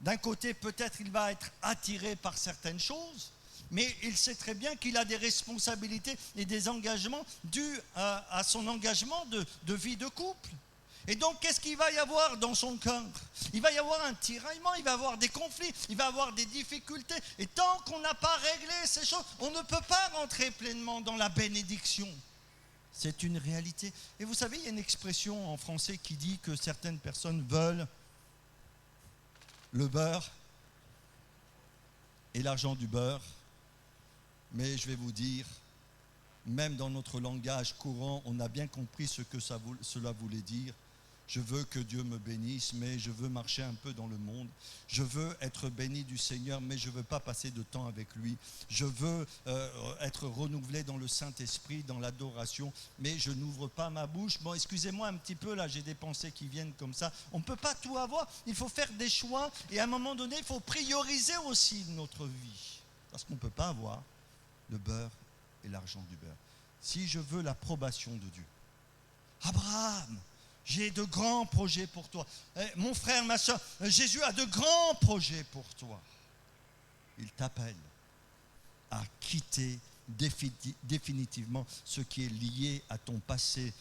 d'un côté, peut-être il va être attiré par certaines choses, mais il sait très bien qu'il a des responsabilités et des engagements dus à son engagement de vie de couple. Et donc, qu'est-ce qu'il va y avoir dans son cœur? Il va y avoir un tiraillement, il va y avoir des conflits, il va y avoir des difficultés. Et tant qu'on n'a pas réglé ces choses, on ne peut pas rentrer pleinement dans la bénédiction. C'est une réalité. Et vous savez, il y a une expression en français qui dit que certaines personnes veulent le beurre et l'argent du beurre. Mais je vais vous dire, même dans notre langage courant, on a bien compris ce que cela voulait dire. Je veux que Dieu me bénisse, mais je veux marcher un peu dans le monde. Je veux être béni du Seigneur, mais je ne veux pas passer de temps avec lui. Je veux être renouvelé dans le Saint-Esprit, dans l'adoration, mais je n'ouvre pas ma bouche. Bon, excusez-moi un petit peu, là, j'ai des pensées qui viennent comme ça. On ne peut pas tout avoir. Il faut faire des choix et à un moment donné, il faut prioriser aussi notre vie. Parce qu'on ne peut pas avoir le beurre et l'argent du beurre. Si je veux l'approbation de Dieu. Abraham, j'ai de grands projets pour toi. Mon frère, ma soeur, Jésus a de grands projets pour toi. Il t'appelle à quitter définitivement ce qui est lié à ton passé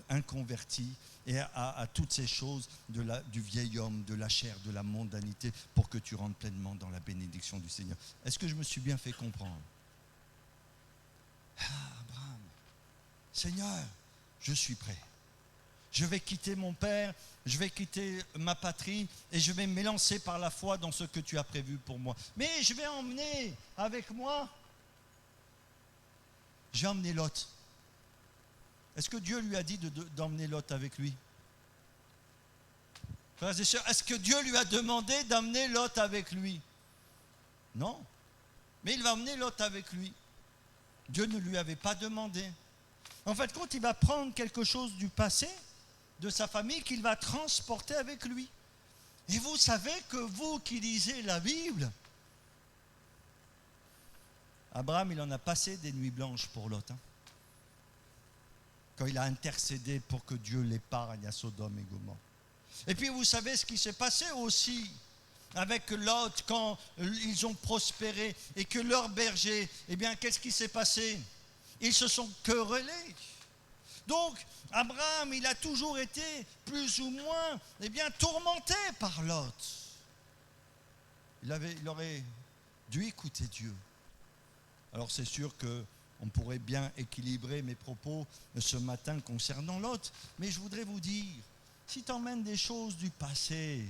inconverti et à toutes ces choses du vieil homme, de la chair, de la mondanité, pour que tu rentres pleinement dans la bénédiction du Seigneur. Est-ce que je me suis bien fait comprendre? Abraham, Seigneur, je suis prêt. Je vais quitter mon père, je vais quitter ma patrie et je vais m'élancer par la foi dans ce que tu as prévu pour moi. Mais je vais emmener avec moi, j'ai emmené Lot. Est-ce que Dieu lui a dit d'emmener Lot avec lui? Frères et sœurs, est-ce que Dieu lui a demandé d'emmener Lot avec lui? Non. Mais il va emmener Lot avec lui. Dieu ne lui avait pas demandé. En fait, quand il va prendre quelque chose du passé, de sa famille, qu'il va transporter avec lui. Et vous savez que vous qui lisez la Bible, Abraham, il en a passé des nuits blanches pour Lot. Quand il a intercédé pour que Dieu l'épargne à Sodome et Gomorrhe. Et puis vous savez ce qui s'est passé aussi avec Lot quand ils ont prospéré et que leurs bergers, eh bien, qu'est-ce qui s'est passé? Ils se sont querellés. Donc, Abraham, il a toujours été plus ou moins, eh bien, tourmenté par Lot. Il aurait dû écouter Dieu. Alors, c'est sûr qu'on pourrait bien équilibrer mes propos ce matin concernant Lot, mais je voudrais vous dire, si tu emmènes des choses du passé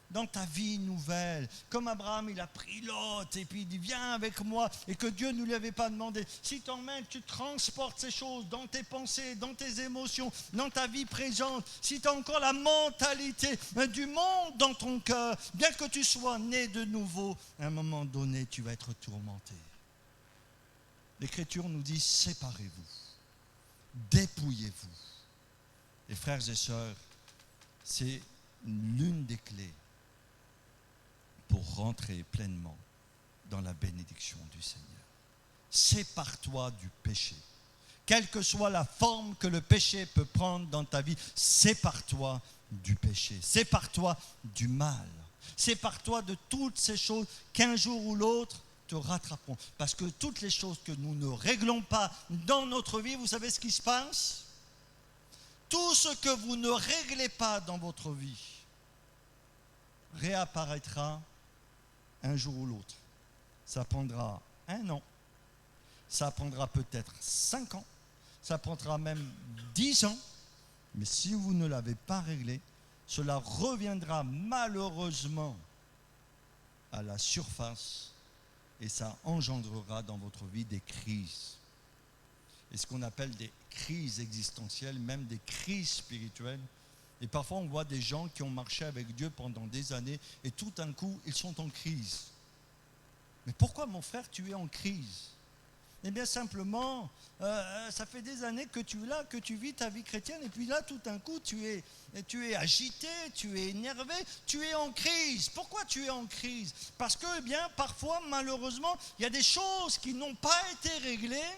dans ta vie nouvelle, comme Abraham, il a pris Lot et puis il dit viens avec moi et que Dieu ne lui avait pas demandé. Si tu emmènes, tu transportes ces choses dans tes pensées, dans tes émotions, dans ta vie présente, si tu as encore la mentalité du monde dans ton cœur, bien que tu sois né de nouveau, à un moment donné, tu vas être tourmenté. L'Écriture nous dit séparez-vous dépouillez-vous. Et frères et sœurs, c'est l'une des clés pour rentrer pleinement dans la bénédiction du Seigneur. Sépare-toi du péché. Quelle que soit la forme que le péché peut prendre dans ta vie, sépare-toi du péché. Sépare-toi du mal. Sépare-toi de toutes ces choses qu'un jour ou l'autre te rattraperont. Parce que toutes les choses que nous ne réglons pas dans notre vie, vous savez ce qui se passe? Tout ce que vous ne réglez pas dans votre vie réapparaîtra un jour ou l'autre. Ça prendra 1 an, ça prendra peut-être 5 ans, ça prendra même 10 ans, mais si vous ne l'avez pas réglé, cela reviendra malheureusement à la surface et ça engendrera dans votre vie des crises. Et ce qu'on appelle des crises existentielles, même des crises spirituelles. Et parfois on voit des gens qui ont marché avec Dieu pendant des années et tout d'un coup ils sont en crise. Mais pourquoi mon frère tu es en crise? Eh bien simplement, ça fait des années que tu es là, que tu vis ta vie chrétienne et puis là tout d'un coup tu es agité, tu es énervé, tu es en crise. Pourquoi tu es en crise? Parce que eh bien parfois malheureusement il y a des choses qui n'ont pas été réglées,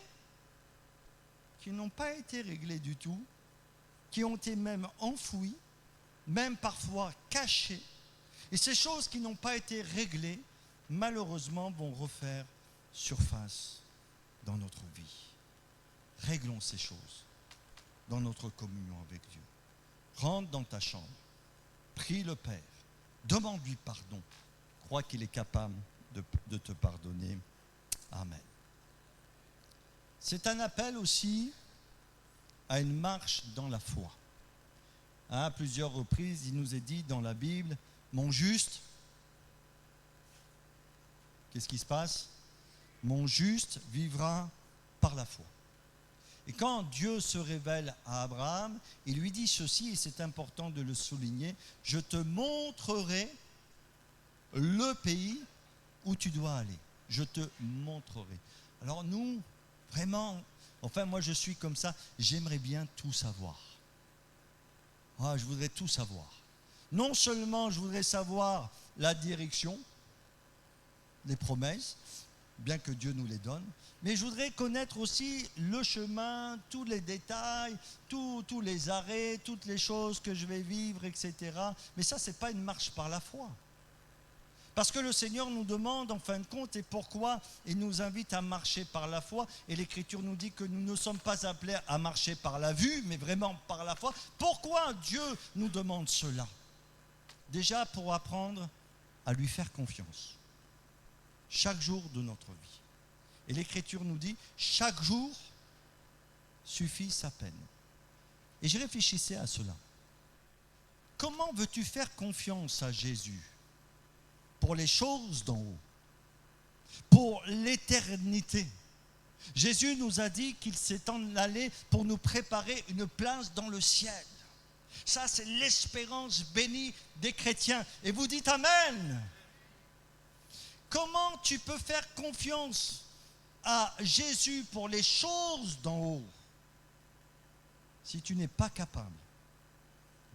du tout, qui ont été même enfouies, même parfois cachées. Et ces choses qui n'ont pas été réglées, malheureusement, vont refaire surface dans notre vie. Réglons ces choses dans notre communion avec Dieu. Rentre dans ta chambre, prie le Père, demande-lui pardon. Crois qu'il est capable de te pardonner. Amen. C'est un appel aussi à une marche dans la foi. À plusieurs reprises, il nous est dit dans la Bible, mon juste, qu'est-ce qui se passe? Mon juste vivra par la foi. Et quand Dieu se révèle à Abraham, il lui dit ceci, et c'est important de le souligner, je te montrerai le pays où tu dois aller. Je te montrerai. Alors nous, vraiment, enfin moi je suis comme ça, j'aimerais bien tout savoir. Je voudrais tout savoir. Non seulement je voudrais savoir la direction, les promesses, bien que Dieu nous les donne, mais je voudrais connaître aussi le chemin, tous les détails, tous les arrêts, toutes les choses que je vais vivre, etc. Mais ça, ce n'est pas une marche par la foi. Parce que le Seigneur nous demande, en fin de compte, et pourquoi il nous invite à marcher par la foi. Et l'Écriture nous dit que nous ne sommes pas appelés à marcher par la vue, mais vraiment par la foi. Pourquoi Dieu nous demande cela? Déjà pour apprendre à lui faire confiance. Chaque jour de notre vie. Et l'Écriture nous dit, chaque jour suffit sa peine. Et je réfléchissais à cela. Comment veux-tu faire confiance à Jésus? Pour les choses d'en haut, pour l'éternité. Jésus nous a dit qu'il s'est en allé pour nous préparer une place dans le ciel. Ça, c'est l'espérance bénie des chrétiens. Et vous dites Amen. Comment tu peux faire confiance à Jésus pour les choses d'en haut si tu n'es pas capable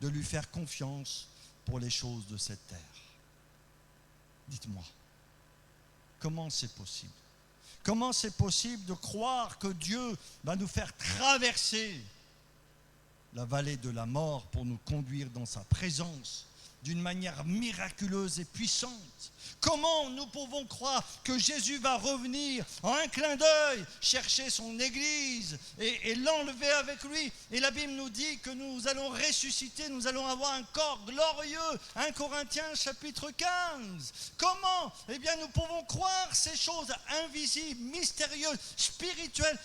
de lui faire confiance pour les choses de cette terre? Dites-moi, comment c'est possible? Comment c'est possible de croire que Dieu va nous faire traverser la vallée de la mort pour nous conduire dans sa présence d'une manière miraculeuse et puissante? Comment nous pouvons croire que Jésus va revenir en un clin d'œil, chercher son Église et l'enlever avec lui? Et la Bible nous dit que nous allons ressusciter, nous allons avoir un corps glorieux. 1 Corinthiens chapitre 15. Comment? Eh bien, nous pouvons croire ces choses invisibles, mystérieuses, spirituelles,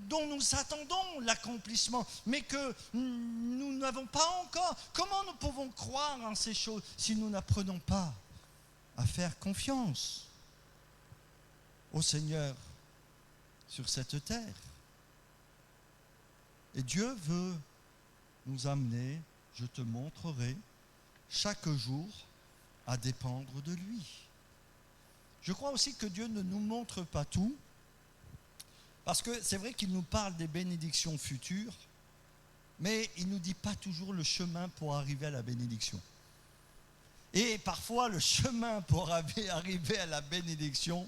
dont nous attendons l'accomplissement, mais que nous n'avons pas encore. Comment nous pouvons croire en ces choses si nous n'apprenons pas à faire confiance au Seigneur sur cette terre? Et Dieu veut nous amener, je te montrerai, chaque jour à dépendre de lui. Je crois aussi que Dieu ne nous montre pas tout Parce que c'est vrai qu'il nous parle des bénédictions futures, mais il ne nous dit pas toujours le chemin pour arriver à la bénédiction. Et parfois, le chemin pour arriver à la bénédiction,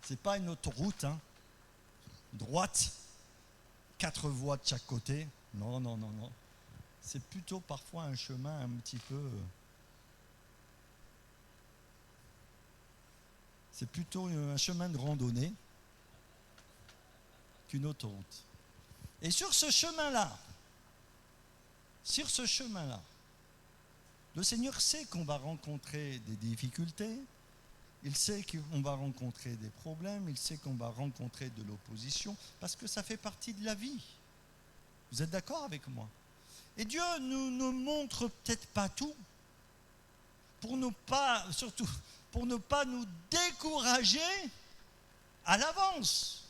ce n'est pas une autoroute, hein, droite, 4 voies de chaque côté. Non, non, non, non. C'est plutôt parfois un chemin un petit peu... C'est plutôt un chemin de randonnée qu'une autoroute. Et sur ce chemin-là, le Seigneur sait qu'on va rencontrer des difficultés, il sait qu'on va rencontrer des problèmes, il sait qu'on va rencontrer de l'opposition, parce que ça fait partie de la vie. Vous êtes d'accord avec moi? Et Dieu ne montre peut-être pas tout, surtout pour ne pas nous décourager à l'avance.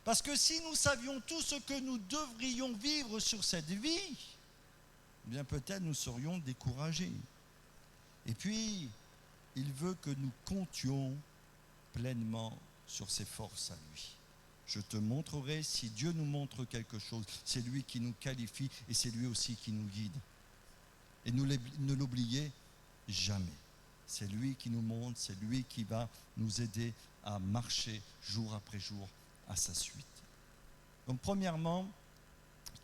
Parce que si nous savions tout ce que nous devrions vivre sur cette vie, eh bien peut-être nous serions découragés. Et puis, il veut que nous comptions pleinement sur ses forces à lui. Je te montrerai, si Dieu nous montre quelque chose, c'est lui qui nous qualifie et c'est lui aussi qui nous guide. Et ne l'oubliez jamais. C'est lui qui nous montre, c'est lui qui va nous aider à marcher jour après jour à sa suite. Donc premièrement,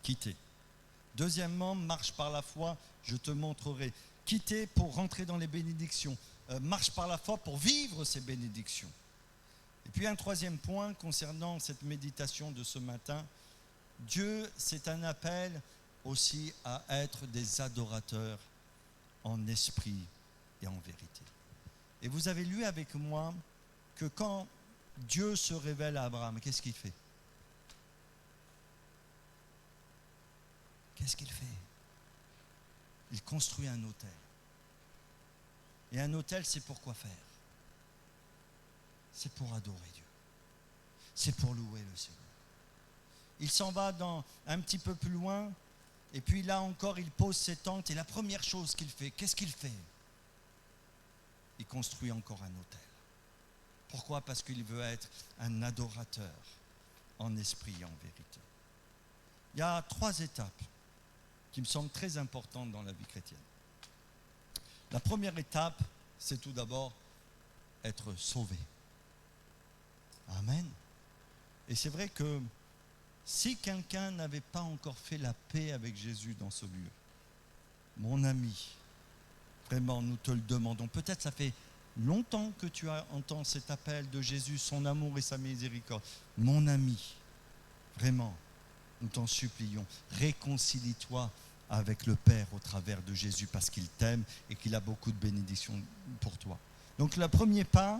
quitter. Deuxièmement, marche par la foi, je te montrerai. Quitter pour rentrer dans les bénédictions. Marche par la foi pour vivre ces bénédictions. Et puis un troisième point concernant cette méditation de ce matin, Dieu, c'est un appel aussi à être des adorateurs en esprit et en vérité. Et vous avez lu avec moi que quand Dieu se révèle à Abraham, qu'est-ce qu'il fait? Qu'est-ce qu'il fait? Il construit un autel. Et un autel, c'est pour quoi faire? C'est pour adorer Dieu. C'est pour louer le Seigneur. Il s'en va un petit peu plus loin, et puis là encore, il pose ses tentes, et la première chose qu'il fait, qu'est-ce qu'il fait? Il construit encore un autel. Pourquoi? Parce qu'il veut être un adorateur en esprit et en vérité. Il y a 3 étapes qui me semblent très importantes dans la vie chrétienne. La première étape, c'est tout d'abord être sauvé. Amen. Et c'est vrai que si quelqu'un n'avait pas encore fait la paix avec Jésus dans ce lieu, mon ami, vraiment, nous te le demandons. Peut-être ça fait longtemps que tu entends cet appel de Jésus, son amour et sa miséricorde. Mon ami, vraiment, nous t'en supplions, réconcilie-toi avec le Père au travers de Jésus parce qu'il t'aime et qu'il a beaucoup de bénédictions pour toi. Donc le premier pas,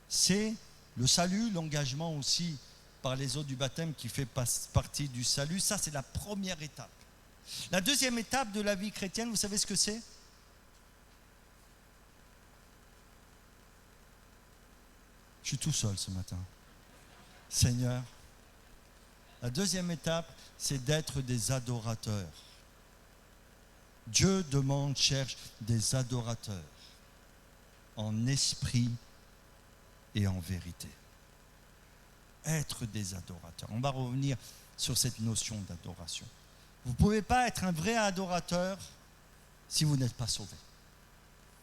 c'est le salut, l'engagement aussi par les eaux du baptême qui fait partie du salut. Ça, c'est la première étape. La deuxième étape de la vie chrétienne, vous savez ce que c'est? Je suis tout seul ce matin. Seigneur, la deuxième étape, c'est d'être des adorateurs. Dieu demande, cherche des adorateurs en esprit et en vérité. Être des adorateurs. On va revenir sur cette notion d'adoration. Vous ne pouvez pas être un vrai adorateur si vous n'êtes pas sauvé.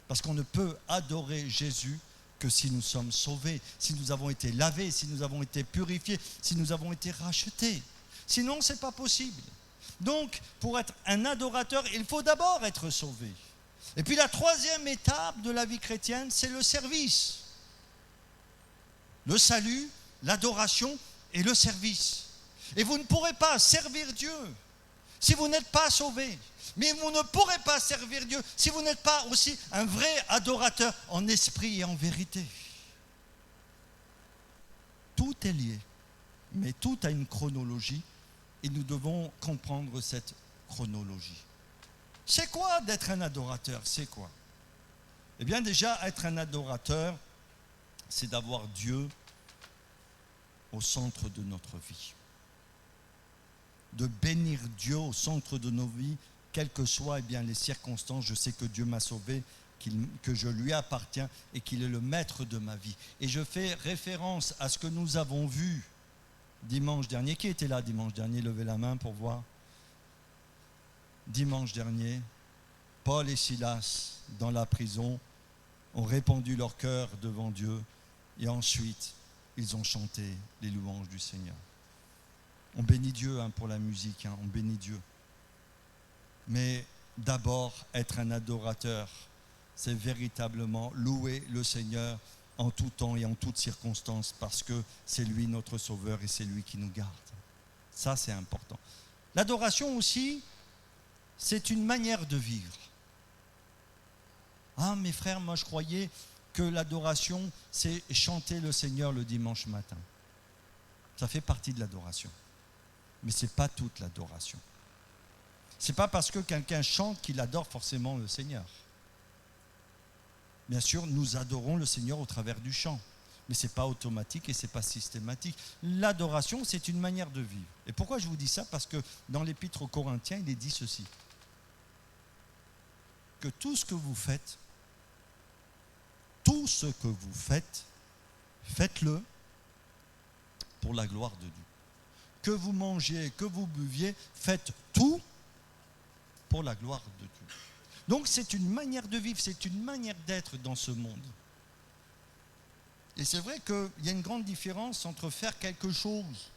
Parce qu'on ne peut adorer Jésus que si nous sommes sauvés, si nous avons été lavés, si nous avons été purifiés, si nous avons été rachetés. Sinon, ce n'est pas possible. Donc, pour être un adorateur, il faut d'abord être sauvé. Et puis la troisième étape de la vie chrétienne, c'est le service. Le salut, l'adoration et le service. Et vous ne pourrez pas servir Dieu si vous n'êtes pas sauvé. Mais vous ne pourrez pas servir Dieu si vous n'êtes pas aussi un vrai adorateur en esprit et en vérité. Tout est lié, mais tout a une chronologie et nous devons comprendre cette chronologie. C'est quoi d'être un adorateur? C'est quoi? Eh bien déjà, être un adorateur, c'est d'avoir Dieu au centre de notre vie. De bénir Dieu au centre de nos vies, quelles que soient les circonstances. Je sais que Dieu m'a sauvé, que je lui appartiens et qu'il est le maître de ma vie. Et je fais référence à ce que nous avons vu dimanche dernier, qui était là dimanche dernier? Levez la main pour voir. Dimanche dernier, Paul et Silas, dans la prison, ont répandu leur cœur devant Dieu et ensuite, ils ont chanté les louanges du Seigneur. On bénit Dieu pour la musique, on bénit Dieu. Mais d'abord, être un adorateur, c'est véritablement louer le Seigneur en tout temps et en toutes circonstances parce que c'est lui notre Sauveur et c'est lui qui nous garde. Ça, c'est important. L'adoration aussi, c'est une manière de vivre. Ah, mes frères, moi je croyais que l'adoration, c'est chanter le Seigneur le dimanche matin. Ça fait partie de l'adoration. Mais ce n'est pas toute l'adoration. Ce n'est pas parce que quelqu'un chante qu'il adore forcément le Seigneur. Bien sûr, nous adorons le Seigneur au travers du chant. Mais ce n'est pas automatique et ce n'est pas systématique. L'adoration, c'est une manière de vivre. Et pourquoi je vous dis ça? Parce que dans l'Épître aux Corinthiens, il est dit ceci. Que tout ce que vous faites, faites-le pour la gloire de Dieu. Que vous mangiez, que vous buviez, faites tout pour la gloire de Dieu. Donc c'est une manière de vivre, c'est une manière d'être dans ce monde. Et c'est vrai qu'il y a une grande différence entre faire quelque chose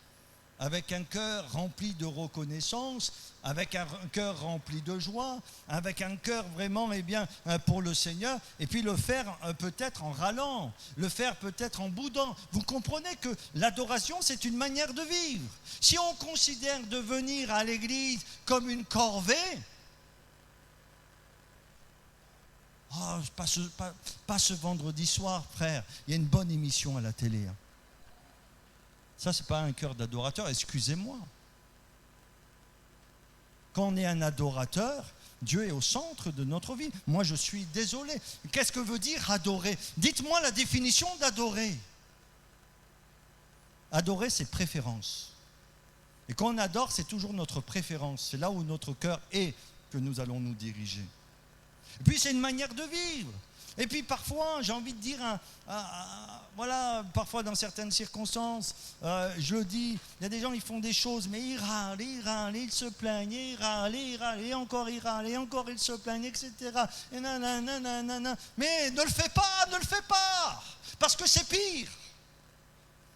avec un cœur rempli de reconnaissance, avec un cœur rempli de joie, avec un cœur vraiment pour le Seigneur, et puis le faire peut-être en râlant, le faire peut-être en boudant. Vous comprenez que l'adoration, c'est une manière de vivre. Si on considère de venir à l'église comme une corvée, pas ce vendredi soir, frère, il y a une bonne émission à la télé. Ça, ce n'est pas un cœur d'adorateur, excusez-moi. Quand on est un adorateur, Dieu est au centre de notre vie. Moi, je suis désolé. Qu'est-ce que veut dire adorer? Dites-moi la définition d'adorer. Adorer, c'est préférence. Et quand on adore, c'est toujours notre préférence. C'est là où notre cœur est que nous allons nous diriger. Et puis, c'est une manière de vivre. Et puis parfois, j'ai envie de dire, voilà, parfois dans certaines circonstances, je le dis, il y a des gens qui font des choses, mais ils râlent, ils se plaignent, ils râlent, et encore ils râlent, et encore ils se plaignent, etc. Et nanana. Mais ne le fais pas, parce que c'est pire.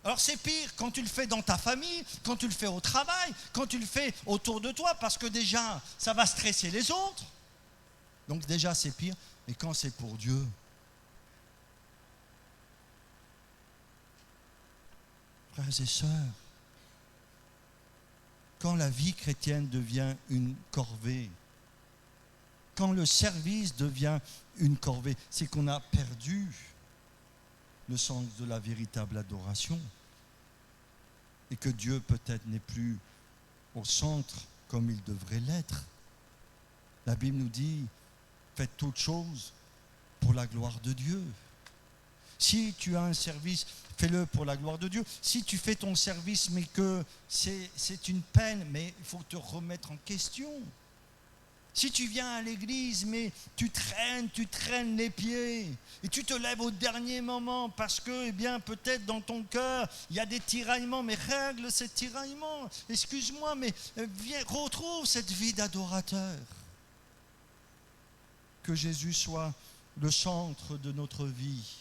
Alors c'est pire quand tu le fais dans ta famille, quand tu le fais au travail, quand tu le fais autour de toi, parce que déjà, ça va stresser les autres. Donc déjà, c'est pire. Mais quand c'est pour Dieu, frères et sœurs, quand la vie chrétienne devient une corvée, quand le service devient une corvée, c'est qu'on a perdu le sens de la véritable adoration et que Dieu peut-être n'est plus au centre comme il devrait l'être. La Bible nous dit: faites toutes choses pour la gloire de Dieu. Si tu as un service, fais-le pour la gloire de Dieu. Si tu fais ton service, mais que c'est une peine, mais il faut te remettre en question. Si tu viens à l'église, mais tu traînes les pieds, et tu te lèves au dernier moment parce que, peut-être dans ton cœur, il y a des tiraillements, mais règle ces tiraillements. Excuse-moi, mais retrouve cette vie d'adorateur. Que Jésus soit le centre de notre vie.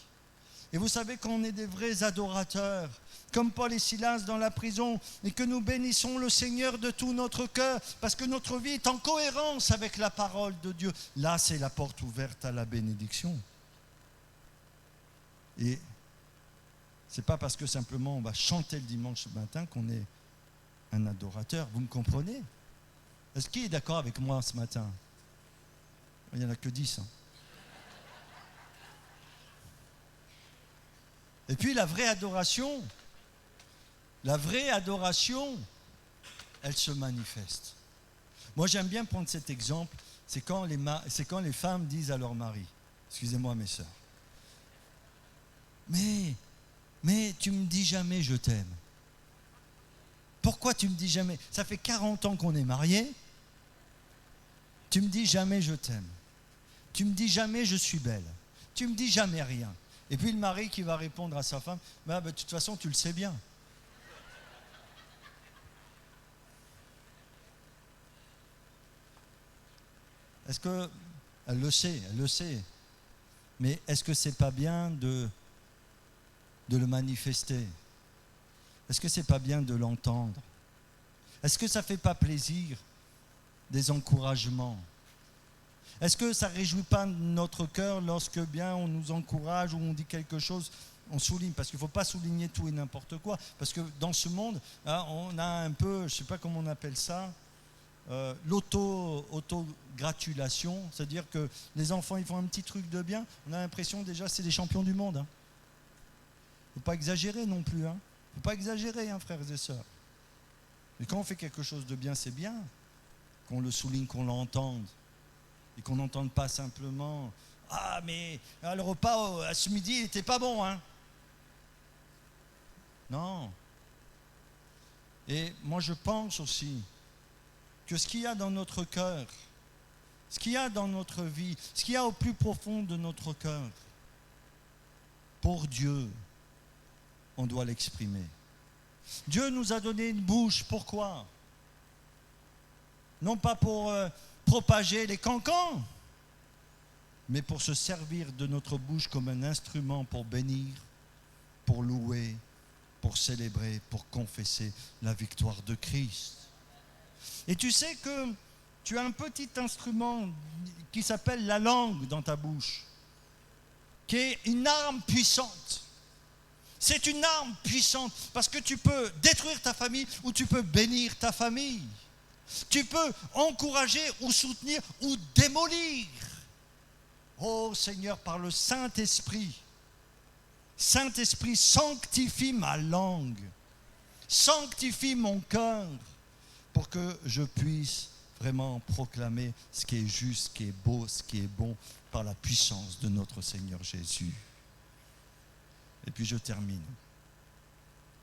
Et vous savez qu'on est des vrais adorateurs, comme Paul et Silas dans la prison, et que nous bénissons le Seigneur de tout notre cœur, parce que notre vie est en cohérence avec la parole de Dieu. Là, c'est la porte ouverte à la bénédiction. Et ce n'est pas parce que simplement on va chanter le dimanche matin qu'on est un adorateur. Vous me comprenez? Est-ce qu'il est d'accord avec moi ce matin? Il n'y en a que 10. Et puis la vraie adoration, elle se manifeste. Moi, j'aime bien prendre cet exemple. C'est quand les femmes disent à leur mari, excusez-moi mes sœurs, mais tu me dis jamais je t'aime. Pourquoi tu me dis jamais? Ça fait 40 ans qu'on est mariés. Tu me dis jamais je t'aime. Tu me dis jamais je suis belle. Tu me dis jamais rien. Et puis le mari qui va répondre à sa femme, de toute façon tu le sais bien. est-ce que, elle le sait, mais est-ce que c'est pas bien de le manifester? Est-ce que c'est pas bien de l'entendre? Est-ce que ça fait pas plaisir des encouragements? Est-ce que ça ne réjouit pas notre cœur lorsque bien on nous encourage ou on dit quelque chose, on souligne? Parce qu'il ne faut pas souligner tout et n'importe quoi. Parce que dans ce monde, hein, on a un peu, je ne sais pas comment on appelle ça, l'auto-gratulation. C'est-à-dire que les enfants, ils font un petit truc de bien, on a l'impression déjà c'est des champions du monde. Il ne faut pas exagérer non plus. Il ne faut pas exagérer, frères et sœurs. Mais quand on fait quelque chose de bien, c'est bien qu'on le souligne, qu'on l'entende. Et qu'on n'entende pas simplement « Ah, mais le repas à ce midi, il n'était pas bon, hein !» Non. Et moi, je pense aussi que ce qu'il y a dans notre cœur, ce qu'il y a dans notre vie, ce qu'il y a au plus profond de notre cœur, pour Dieu, on doit l'exprimer. Dieu nous a donné une bouche, pourquoi? Non pas pour propager les cancans, mais pour se servir de notre bouche comme un instrument pour bénir, pour louer, pour célébrer, pour confesser la victoire de Christ. Et tu sais que tu as un petit instrument qui s'appelle la langue dans ta bouche, qui est une arme puissante. C'est une arme puissante parce que tu peux détruire ta famille ou tu peux bénir ta famille. Tu peux encourager ou soutenir ou démolir. Oh Seigneur, par le Saint-Esprit. Saint-Esprit, sanctifie ma langue. Sanctifie mon cœur pour que je puisse vraiment proclamer ce qui est juste, ce qui est beau, ce qui est bon par la puissance de notre Seigneur Jésus. Et puis je termine.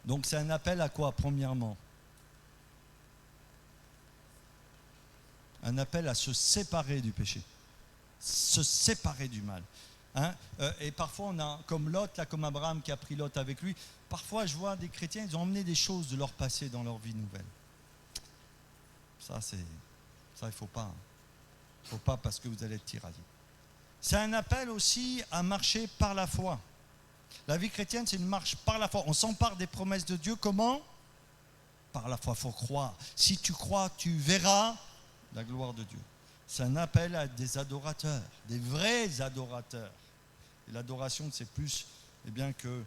Donc c'est un appel à quoi, premièrement? Un appel à se séparer du péché, se séparer du mal. Et parfois on a, comme Lot, là, comme Abraham qui a pris Lot avec lui, parfois je vois des chrétiens, ils ont emmené des choses de leur passé dans leur vie nouvelle. Ça il ne faut pas. Il ne faut pas parce que vous allez être tiraillés. C'est un appel aussi à marcher par la foi. La vie chrétienne, c'est une marche par la foi. On s'empare des promesses de Dieu. Comment? Par la foi, il faut croire. Si tu crois, tu verras la gloire de Dieu. C'est un appel à des adorateurs, des vrais adorateurs. Et l'adoration, c'est plus que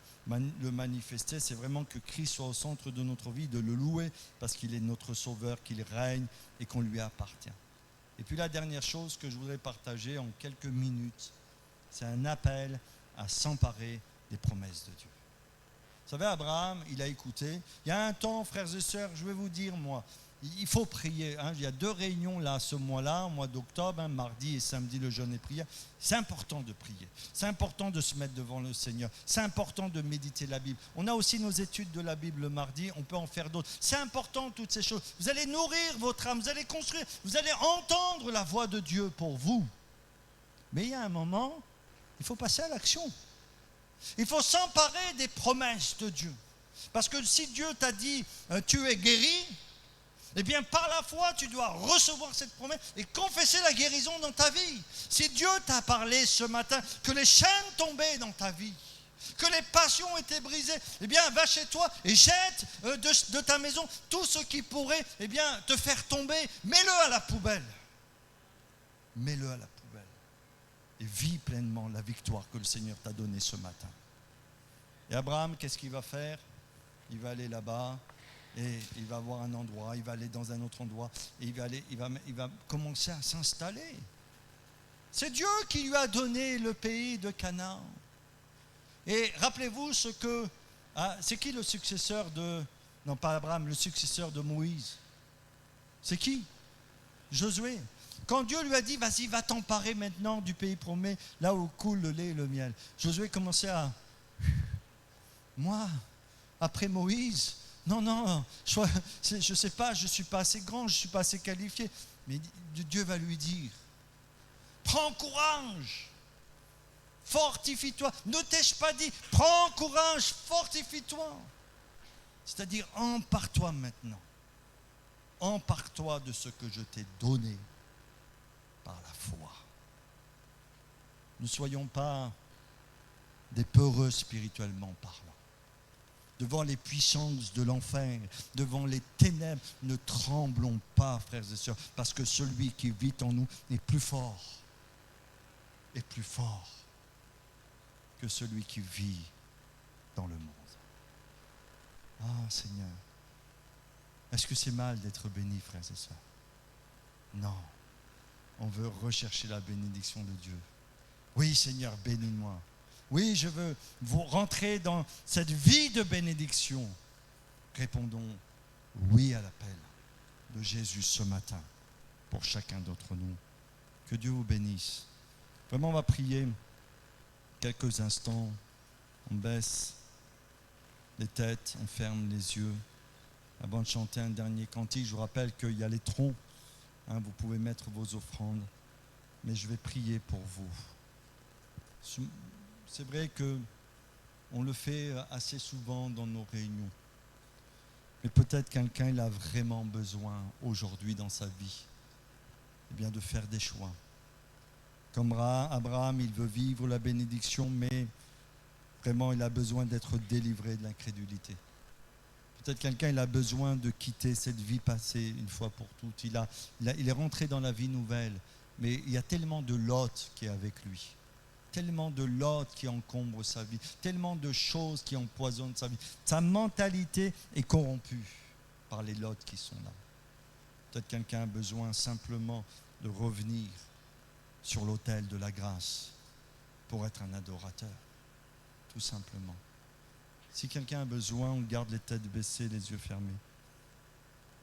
le manifester, c'est vraiment que Christ soit au centre de notre vie, de le louer, parce qu'il est notre sauveur, qu'il règne et qu'on lui appartient. Et puis la dernière chose que je voudrais partager en quelques minutes, c'est un appel à s'emparer des promesses de Dieu. Vous savez, Abraham, il a écouté. Il y a un temps, frères et sœurs, je vais vous dire, moi, il faut prier. Il y a 2 réunions là, ce mois-là, au mois d'octobre, mardi et samedi, le jeûne et prière. C'est important de prier. C'est important de se mettre devant le Seigneur. C'est important de méditer la Bible. On a aussi nos études de la Bible le mardi. On peut en faire d'autres. C'est important, toutes ces choses. Vous allez nourrir votre âme. Vous allez construire. Vous allez entendre la voix de Dieu pour vous. Mais il y a un moment, il faut passer à l'action. Il faut s'emparer des promesses de Dieu. Parce que si Dieu t'a dit tu es guéri, eh bien par la foi tu dois recevoir cette promesse et confesser la guérison dans ta vie. Si Dieu t'a parlé ce matin que les chaînes tombaient dans ta vie, que les passions étaient brisées, eh bien va chez toi et jette de ta maison tout ce qui pourrait te faire tomber. Mets-le à la poubelle. Mets-le à la poubelle. Et vis pleinement la victoire que le Seigneur t'a donnée ce matin. Et Abraham, qu'est-ce qu'il va faire? Il va aller là-bas et il va voir un endroit, il va aller dans un autre endroit et il va commencer à s'installer. C'est Dieu qui lui a donné le pays de Canaan. Et rappelez-vous c'est qui le successeur non pas Abraham, le successeur de Moïse? C'est qui? Josué. Quand Dieu lui a dit, vas-y, va t'emparer maintenant du pays promis, là où coule le lait et le miel. Josué commençait à... Moi, après Moïse, non, je ne sais pas, je ne suis pas assez grand, je ne suis pas assez qualifié. Mais Dieu va lui dire, prends courage, fortifie-toi. Ne t'ai-je pas dit, prends courage, fortifie-toi. C'est-à-dire, empare-toi maintenant. Empare-toi de ce que je t'ai donné par la foi. ne soyons pas des peureux spirituellement parlant. Devant les puissances de l'enfer, devant les ténèbres, ne tremblons pas, frères et sœurs, parce que celui qui vit en nous est plus fort que celui qui vit dans le monde. Ah Seigneur, est-ce que c'est mal d'être béni, frères et sœurs? Non, on veut rechercher la bénédiction de Dieu. Oui Seigneur, bénis-moi. Oui, je veux vous rentrer dans cette vie de bénédiction. Répondons oui à l'appel de Jésus ce matin pour chacun d'entre nous. Que Dieu vous bénisse. Vraiment, on va prier quelques instants. On baisse les têtes, on ferme les yeux. Avant de chanter un dernier cantique, je vous rappelle qu'il y a les troncs. Vous pouvez mettre vos offrandes. Mais je vais prier pour vous. C'est vrai qu'on le fait assez souvent dans nos réunions. Mais peut-être quelqu'un il a vraiment besoin aujourd'hui dans sa vie de faire des choix. Comme Abraham, il veut vivre la bénédiction, mais vraiment il a besoin d'être délivré de l'incrédulité. Peut-être quelqu'un il a besoin de quitter cette vie passée une fois pour toutes. Il est rentré dans la vie nouvelle, mais il y a tellement de Lot qui est avec lui. Tellement de Lot qui encombre sa vie, tellement de choses qui empoisonnent sa vie. Sa mentalité est corrompue par les Lot qui sont là. Peut-être quelqu'un a besoin simplement de revenir sur l'autel de la grâce pour être un adorateur, tout simplement. Si quelqu'un a besoin, on garde les têtes baissées, les yeux fermés.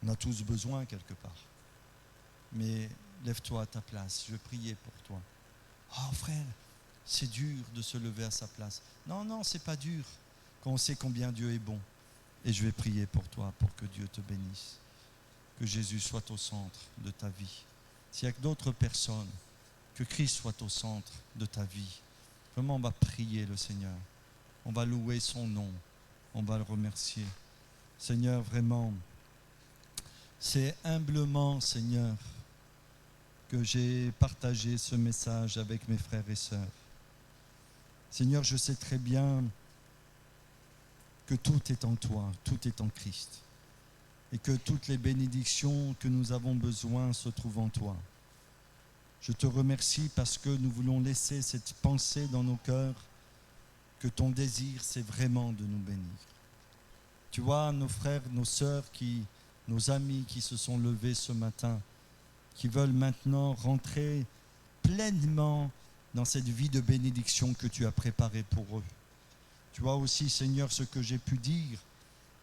On a tous besoin quelque part. Mais lève-toi à ta place, je vais prier pour toi. Oh frère, c'est dur de se lever à sa place. Non, c'est pas dur quand on sait combien Dieu est bon. Et je vais prier pour toi, pour que Dieu te bénisse. Que Jésus soit au centre de ta vie. S'il y a d'autres personnes, que Christ soit au centre de ta vie. Vraiment, on va prier le Seigneur. On va louer son nom. On va le remercier. Seigneur, vraiment, c'est humblement, Seigneur, que j'ai partagé ce message avec mes frères et sœurs. Seigneur, je sais très bien que tout est en toi, tout est en Christ. Et que toutes les bénédictions que nous avons besoin se trouvent en toi. Je te remercie parce que nous voulons laisser cette pensée dans nos cœurs que ton désir, c'est vraiment de nous bénir. Tu vois, nos frères, nos sœurs, nos amis qui se sont levés ce matin, qui veulent maintenant rentrer pleinement dans cette vie de bénédiction que tu as préparée pour eux. Tu vois aussi, Seigneur, ce que j'ai pu dire,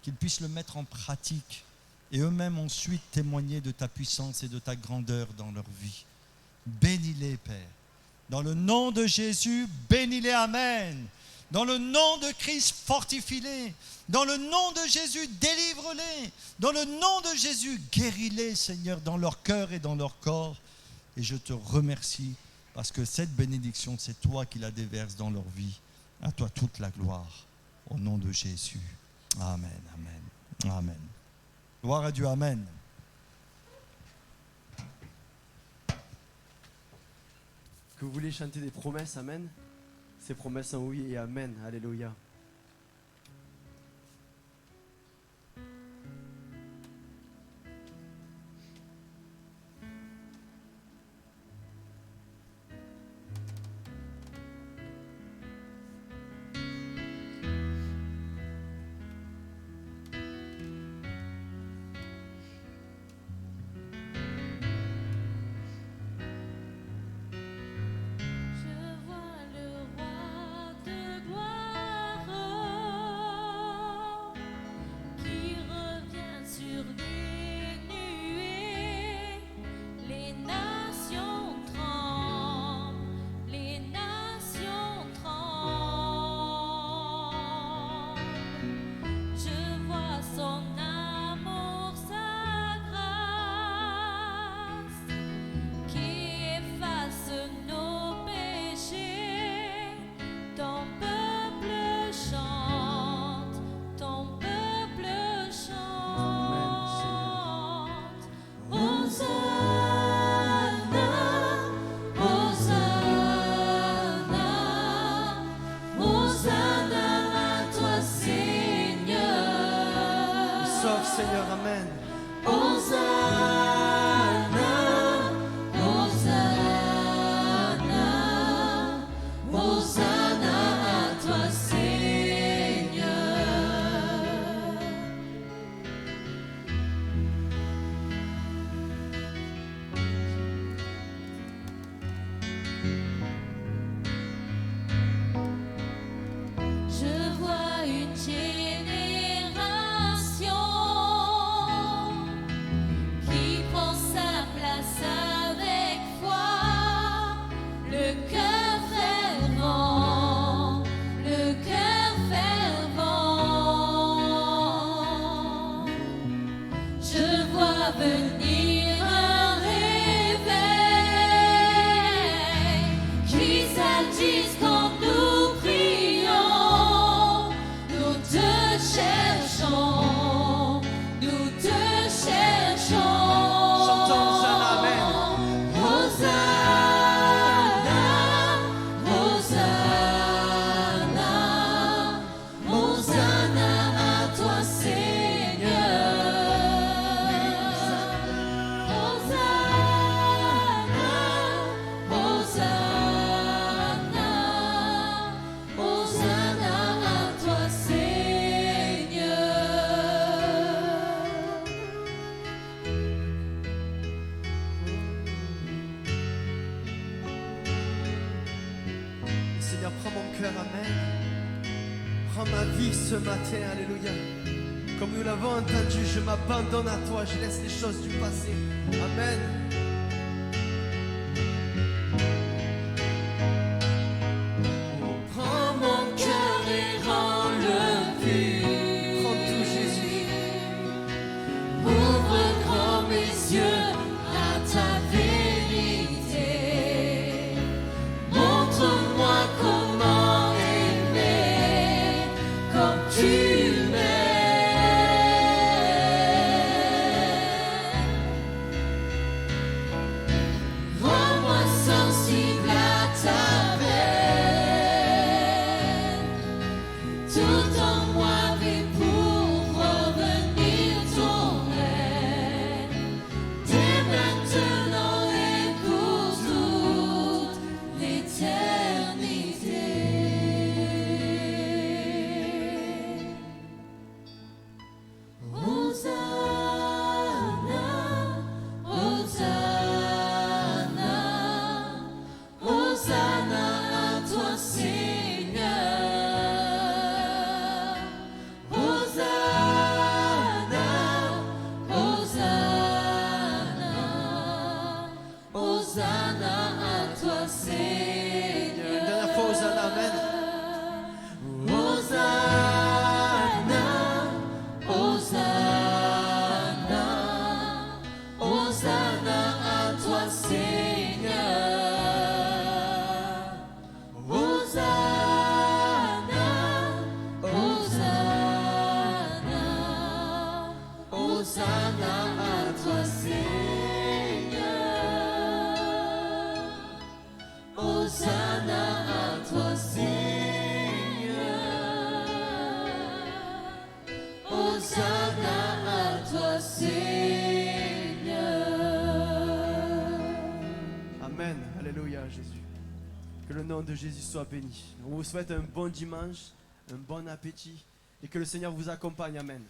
qu'ils puissent le mettre en pratique et eux-mêmes ensuite témoigner de ta puissance et de ta grandeur dans leur vie. Bénis-les, Père. Dans le nom de Jésus, bénis-les, Amen. Dans le nom de Christ, fortifie-les. Dans le nom de Jésus, délivre-les. Dans le nom de Jésus, guéris-les, Seigneur, dans leur cœur et dans leur corps. Et je te remercie parce que cette bénédiction, c'est toi qui la déverses dans leur vie. À toi toute la gloire. Au nom de Jésus. Amen, amen, amen. Gloire à Dieu, amen. Que vous voulez chanter des promesses, amen. Ces promesses en oui et amen, alléluia. Je vois le roi de gloire Seigneur, prends mon cœur, amen. Prends ma vie ce matin, alléluia. Comme nous l'avons entendu, je m'abandonne à toi, je laisse les choses du passé. Amen. Prends mon cœur et rends-le pur. Prends tout, Jésus. Ouvre grand mes yeux à ta vérité. Montre-moi comment aimer comme tu m'aimes. Rends-moi sensible à ta peine. Tout en moi vit pour revenir ton règne. Dès maintenant et pour toute l'éternité. Hosanna, Hosanna, Hosanna à toi Seigneur. Hosanna, Hosanna, Hosanna à toi Seigneur. Une dernière fois, Hosanna, amen. Hosanna, Hosanna, Hosanna à toi Seigneur. Hosanna, Hosanna, Hosanna à toi Seigneur. Hosanna à toi Seigneur. Hosanna à toi Seigneur. Amen. Alléluia, Jésus. Que le nom de Jésus soit béni. On vous souhaite un bon dimanche, un bon appétit et que le Seigneur vous accompagne. Amen.